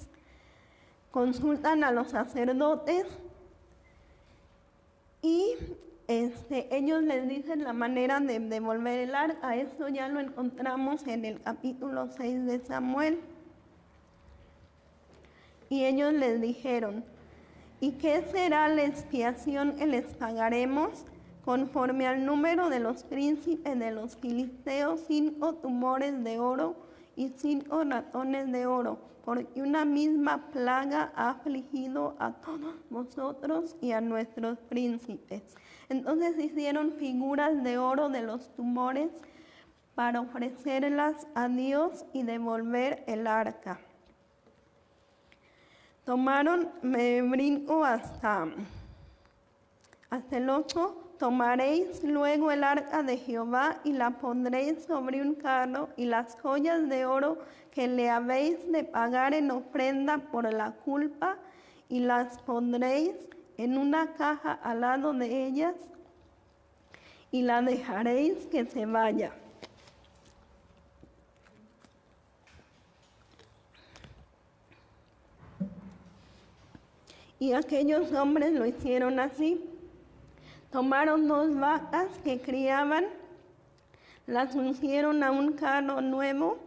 Consultan a los sacerdotes y ellos les dicen la manera de devolver el arca. Esto ya lo encontramos en el capítulo 6 de Samuel. Y ellos les dijeron: ¿y qué será la expiación que les pagaremos? Conforme al número de los príncipes de los filisteos, 5 tumores de oro y 5 ratones de oro, porque una misma plaga ha afligido a todos vosotros y a nuestros príncipes. Entonces hicieron figuras de oro de los tumores para ofrecerlas a Dios y devolver el arca. Me brinco hasta el 8. Tomaréis luego el arca de Jehová y la pondréis sobre un carro, y las joyas de oro que le habéis de pagar en ofrenda por la culpa, y las pondréis en una caja al lado de ellas, y la dejaréis que se vaya. Y aquellos hombres lo hicieron así. Tomaron 2 vacas que criaban, las uncieron a un carro nuevo,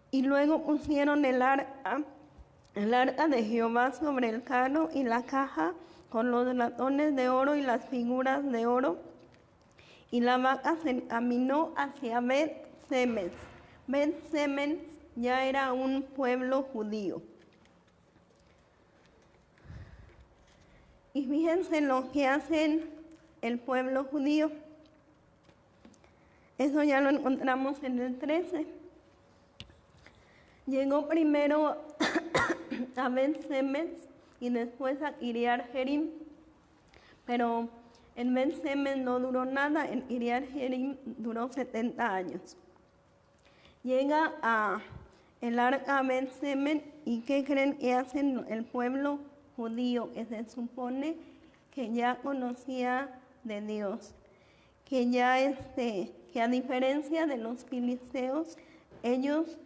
y luego pusieron el arca de Jehová sobre el carro y la caja con los ratones de oro y las figuras de oro. Y la vaca se encaminó hacia Bet-Semes. Bet-Semes ya era un pueblo judío. Y fíjense lo que hacen el pueblo judío. Eso ya lo encontramos en el 13. Llegó primero a Bet-Semes y después a Kiriat Jearim. Pero en Bet-Semes no duró nada, en Kiriat Jearim duró 70 años. Llega el arca a Bet-Semes, y ¿qué creen que hacen el pueblo judío, que se supone que ya conocía de Dios? Que a diferencia de los filisteos, ellos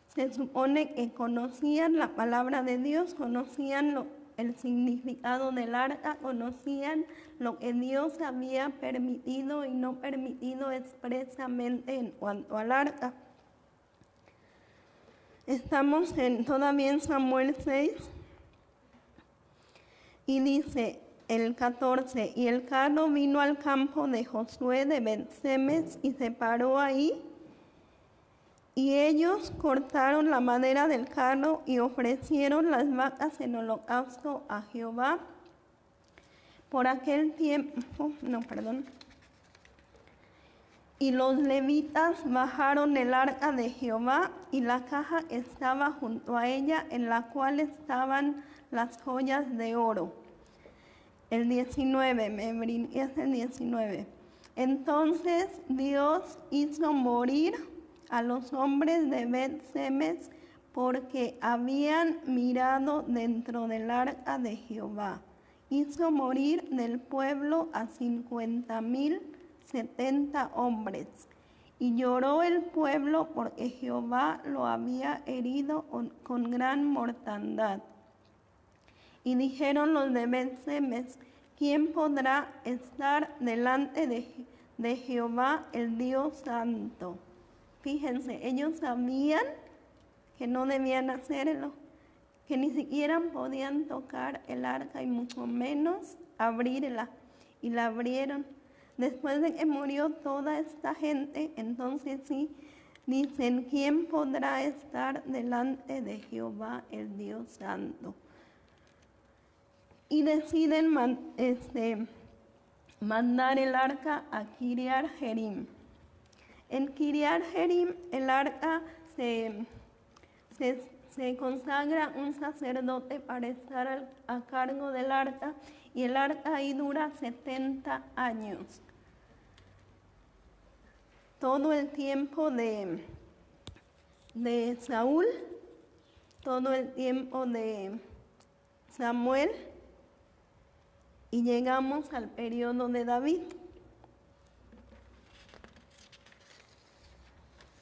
se supone que conocían la palabra de Dios, conocían el significado del arca, conocían lo que Dios había permitido y no permitido expresamente en cuanto al arca. Estamos todavía en Samuel 6. Y dice el 14: y el carro vino al campo de Josué de Bet-Semes y se paró ahí. Y ellos cortaron la madera del carro y ofrecieron las vacas en holocausto a Jehová. Por aquel tiempo, Y los levitas bajaron el arca de Jehová y la caja estaba junto a ella, en la cual estaban las joyas de oro. El 19, me brinqué hasta el 19. Entonces Dios hizo morir a los hombres de Bet-Semes, porque habían mirado dentro del arca de Jehová. Hizo morir del pueblo a 50,070 hombres. Y lloró el pueblo porque Jehová lo había herido con gran mortandad. Y dijeron los de Bet-Semes: ¿quién podrá estar delante de Jehová el Dios Santo? Fíjense, ellos sabían que no debían hacerlo, que ni siquiera podían tocar el arca y mucho menos abrirla. Y la abrieron. Después de que murió toda esta gente, entonces sí, Dicen, ¿quién podrá estar delante de Jehová, el Dios Santo? Y deciden mandar el arca a Kiriat Jearim. En Kiriat Jearim el arca se consagra un sacerdote para estar a cargo del arca, y el arca ahí dura 70 años. Todo el tiempo de Saúl, todo el tiempo de Samuel, y llegamos al periodo de David.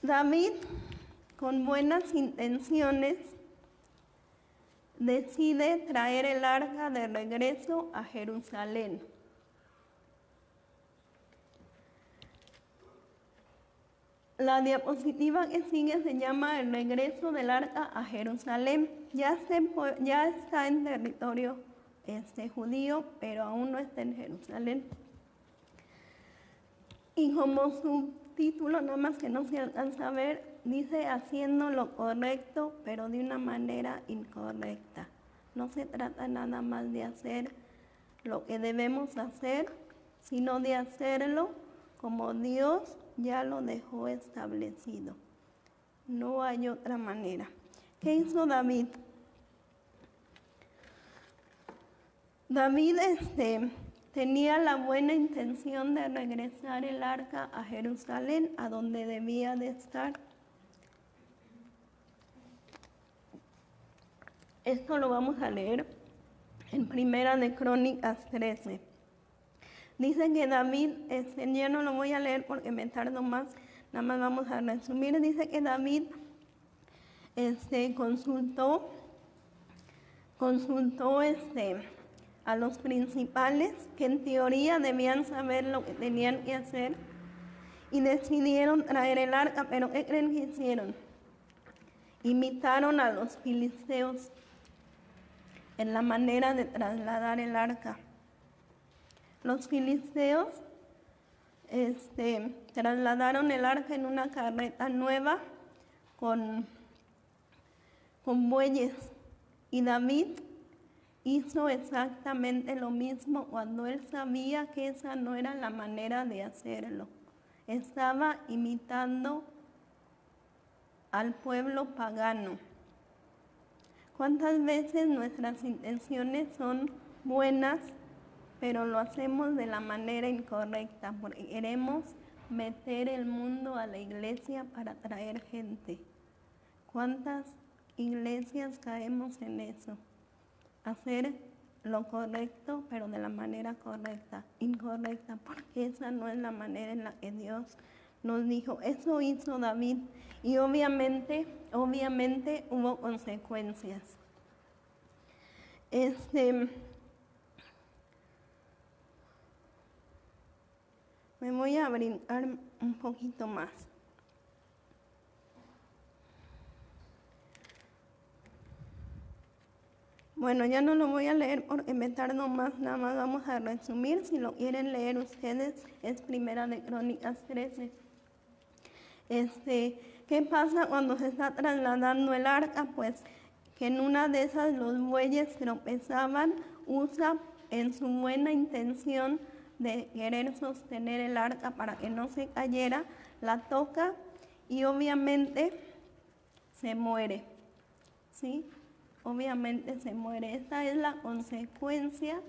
David, con buenas intenciones, decide traer el arca de regreso a Jerusalén. La diapositiva que sigue se llama El regreso del arca a Jerusalén. Ya está en territorio judío, pero aún no está en Jerusalén. Y como subtítulo, nada más que no se alcanza a ver, dice haciendo lo correcto, pero de una manera incorrecta. No se trata nada más de hacer lo que debemos hacer, sino de hacerlo como Dios ya lo dejó establecido. No hay otra manera. ¿Qué hizo David? David tenía la buena intención de regresar el arca a Jerusalén, a donde debía de estar. Esto lo vamos a leer en Primera de Crónicas 13. Dice que David, ya no lo voy a leer porque me tardo más, nada más vamos a resumir. Dice que David consultó a los principales, que en teoría debían saber lo que tenían que hacer, y decidieron traer el arca. Pero ¿qué creen que hicieron? Imitaron a los filisteos en la manera de trasladar el arca. Los filisteos trasladaron el arca en una carreta nueva con bueyes, y David hizo exactamente lo mismo cuando él sabía que esa no era la manera de hacerlo. Estaba imitando al pueblo pagano. ¿Cuántas veces nuestras intenciones son buenas, pero lo hacemos de la manera incorrecta, porque queremos meter el mundo a la iglesia para traer gente? ¿Cuántas iglesias caemos en eso? Hacer lo correcto, pero de la manera incorrecta, porque esa no es la manera en la que Dios nos dijo. Eso hizo David, y obviamente hubo consecuencias. Me voy a brincar un poquito más. Bueno, ya no lo voy a leer porque me tardo más, nada más vamos a resumir. Si lo quieren leer ustedes, es Primera de Crónicas 13. ¿Qué pasa cuando se está trasladando el arca? Pues que en una de esas los bueyes tropezaban. Usa, en su buena intención de querer sostener el arca para que no se cayera, la toca y obviamente se muere, ¿sí? Obviamente se muere. Esta es la consecuencia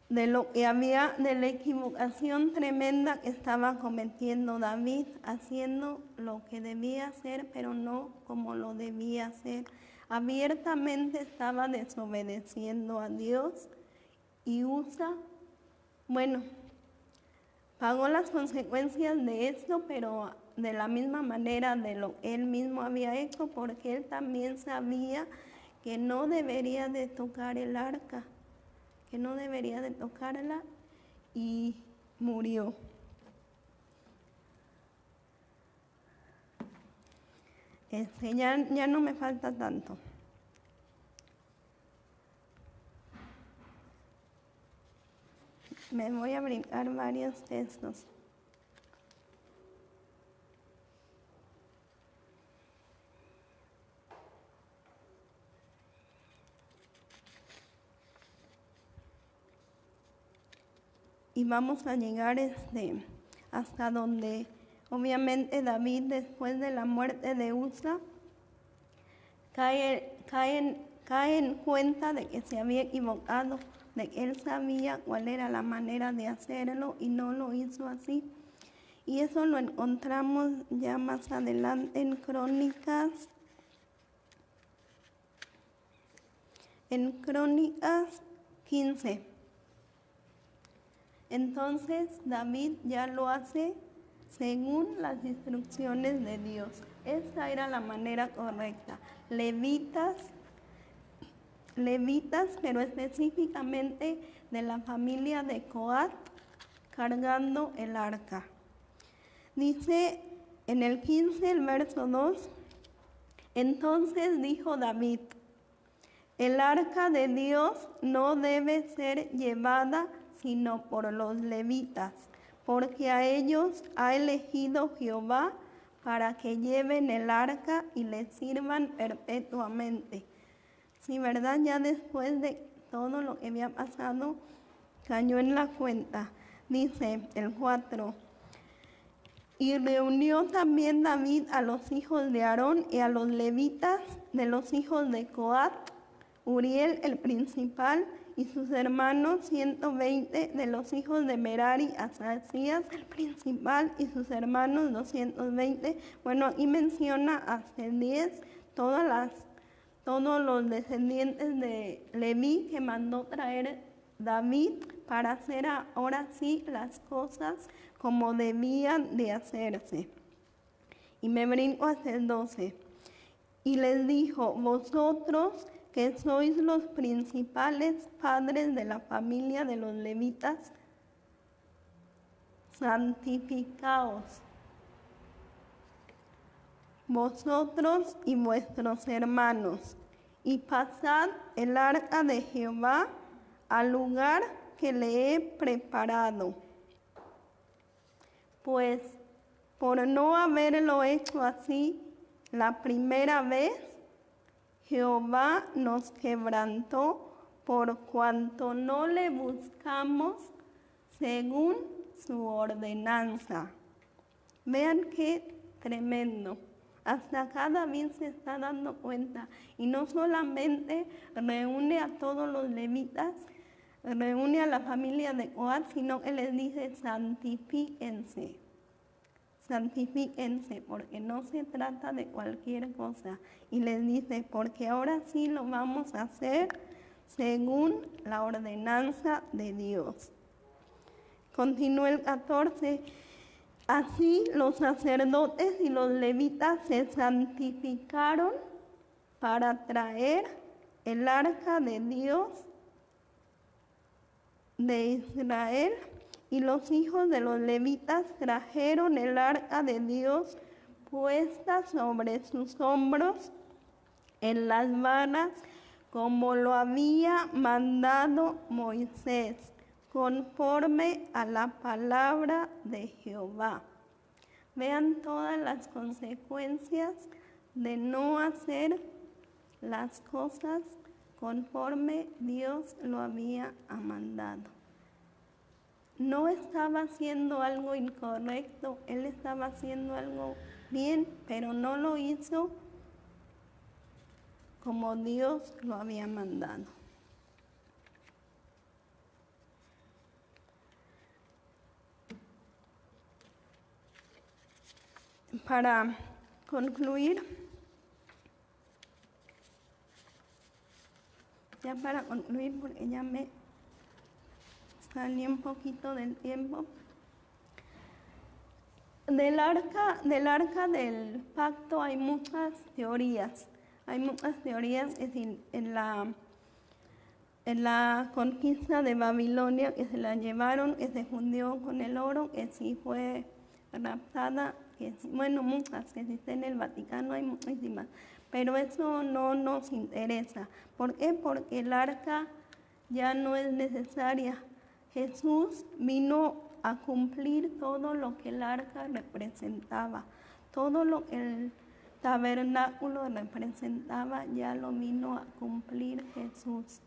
de lo que había, de la equivocación tremenda que estaba cometiendo David, haciendo lo que debía hacer, pero no como lo debía hacer. Abiertamente estaba desobedeciendo a Dios, y pagó las consecuencias de esto, pero de la misma manera de lo que él mismo había hecho, porque él también sabía que no debería de tocar el arca, que no debería de tocarla, y murió. Ya no me falta tanto. Me voy a brincar varios textos. y vamos a llegar hasta donde obviamente David, después de la muerte de Usa, cae en cuenta de que se había equivocado, de que él sabía cuál era la manera de hacerlo y no lo hizo así. Y eso lo encontramos ya más adelante en Crónicas. En Crónicas 15. Entonces David ya lo hace según las instrucciones de Dios. Esa era la manera correcta. Levitas, pero específicamente de la familia de Coat, cargando el arca. Dice en el 15, el verso 2, entonces dijo David, el arca de Dios no debe ser llevada sino por los levitas, porque a ellos ha elegido Jehová para que lleven el arca y le sirvan perpetuamente. Sí, ¿verdad? Ya después de todo lo que había pasado, cayó en la cuenta. Dice el 4, y reunió también David a los hijos de Aarón y a los levitas de los hijos de Coat, Uriel el principal y sus hermanos 120 de los hijos de Merari, Asasías el principal y sus hermanos 220. Bueno, aquí menciona hasta 10 todos los descendientes de Leví que mandó traer David para hacer ahora sí las cosas como debían de hacerse. Y me brinco hasta el 12. Y les dijo, vosotros que sois los principales padres de la familia de los levitas, santificaos, vosotros y vuestros hermanos, y pasad el arca de Jehová al lugar que le he preparado. Pues por no haberlo hecho así la primera vez, Jehová nos quebrantó por cuanto no le buscamos según su ordenanza. Vean qué tremendo. Hasta acá David se está dando cuenta. Y no solamente reúne a todos los levitas, reúne a la familia de Coat, sino que les dice santifíquense. Santifíquense, porque no se trata de cualquier cosa. Y les dice, porque ahora sí lo vamos a hacer según la ordenanza de Dios. Continúa el 14. Así los sacerdotes y los levitas se santificaron para traer el arca de Dios de Israel. Y los hijos de los levitas trajeron el arca de Dios puesta sobre sus hombros en las varas, como lo había mandado Moisés, conforme a la palabra de Jehová. Vean todas las consecuencias de no hacer las cosas conforme Dios lo había mandado. No estaba haciendo algo incorrecto, él estaba haciendo algo bien, pero no lo hizo como Dios lo había mandado. Para concluir, porque ya me salí un poquito del tiempo. Del arca del pacto hay muchas teorías. Hay muchas teorías, es decir, en la conquista de Babilonia, que se la llevaron, que se fundió con el oro, que sí fue raptada, que sí, bueno, muchas, que existen en el Vaticano, hay muchísimas. Pero eso no nos interesa. ¿Por qué? Porque el arca ya no es necesaria. Jesús vino a cumplir todo lo que el arca representaba. Todo lo que el tabernáculo representaba ya lo vino a cumplir Jesús.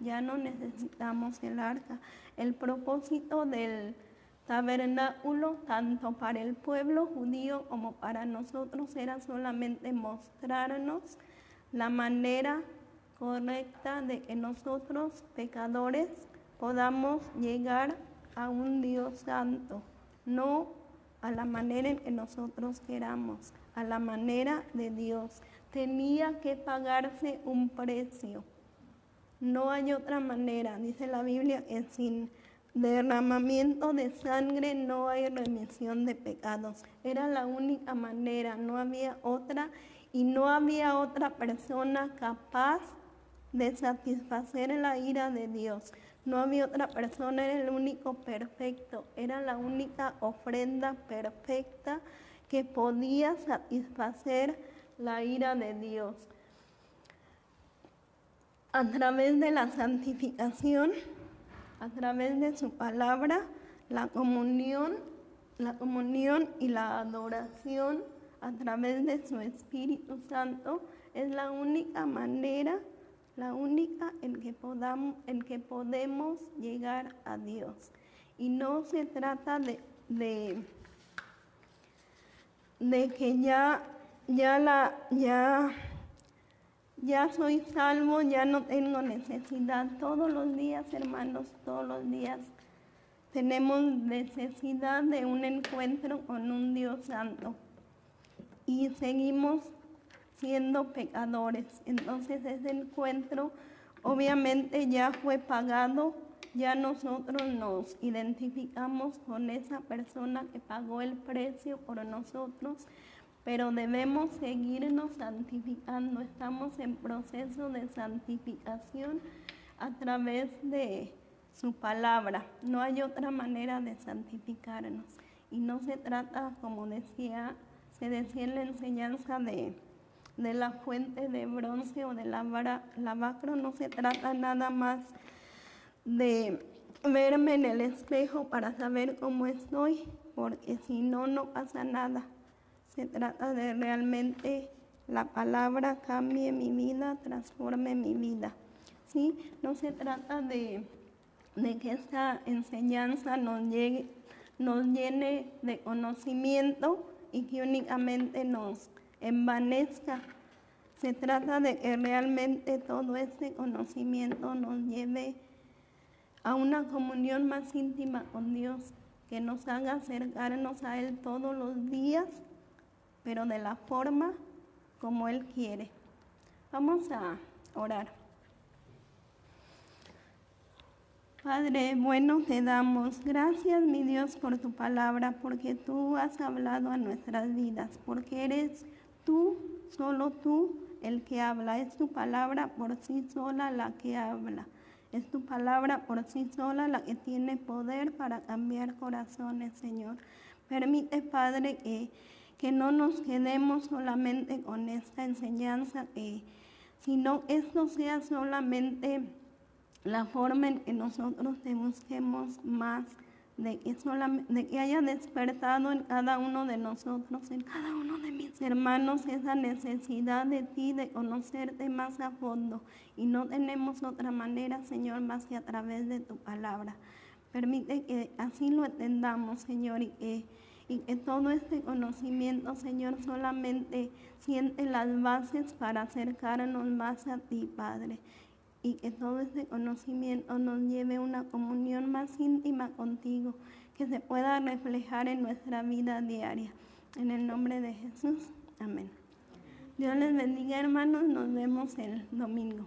ya no necesitamos el arca. El propósito del tabernáculo, tanto para el pueblo judío como para nosotros, era solamente mostrarnos la manera correcta de que nosotros, pecadores, podamos llegar a un Dios santo, no a la manera en que nosotros queramos, a la manera de Dios. Tenía que pagarse un precio. No hay otra manera, dice la Biblia, que sin derramamiento de sangre no hay remisión de pecados. Era la única manera, no había otra, y no había otra persona capaz de satisfacer la ira de Dios. No había otra persona, era el único perfecto, era la única ofrenda perfecta que podía satisfacer la ira de Dios. A través de la santificación, a través de su palabra, la comunión y la adoración a través de su Espíritu Santo es la única manera, la única en que podemos llegar a Dios. Y no se trata de que ya soy salvo, ya no tengo necesidad. Todos los días, hermanos, todos los días tenemos necesidad de un encuentro con un Dios santo. Y seguimos siendo pecadores. Entonces ese encuentro obviamente ya fue pagado, ya nosotros nos identificamos con esa persona que pagó el precio por nosotros, pero debemos seguirnos santificando. Estamos en proceso de santificación a través de su palabra. No hay otra manera de santificarnos. Y no se trata, como se decía en la enseñanza de la fuente de bronce o de lavacro, no se trata nada más de verme en el espejo para saber cómo estoy, porque si no, no pasa nada. Se trata de realmente la palabra cambie mi vida, transforme mi vida. ¿Sí? No se trata de que esta enseñanza nos llene de conocimiento y que únicamente nos envanezca. Se trata de que realmente todo este conocimiento nos lleve a una comunión más íntima con Dios, que nos haga acercarnos a Él todos los días, pero de la forma como Él quiere. Vamos a orar. Padre bueno, te damos gracias, mi Dios, por tu palabra, porque tú has hablado a nuestras vidas, porque eres tú, solo tú, el que habla. Es tu palabra por sí sola la que habla. Es tu palabra por sí sola la que tiene poder para cambiar corazones, Señor. Permite, Padre, que no nos quedemos solamente con esta enseñanza, sino esto sea solamente la forma en que nosotros te busquemos más, de que haya despertado en cada uno de nosotros, en cada uno de mis hermanos, esa necesidad de ti, de conocerte más a fondo. Y no tenemos otra manera, Señor, más que a través de tu palabra. Permite que así lo entendamos, Señor, y que todo este conocimiento, Señor, solamente siente las bases para acercarnos más a ti, Padre. Y que todo este conocimiento nos lleve a una comunión más íntima contigo, que se pueda reflejar en nuestra vida diaria. En el nombre de Jesús, amén. Dios les bendiga, hermanos, nos vemos el domingo.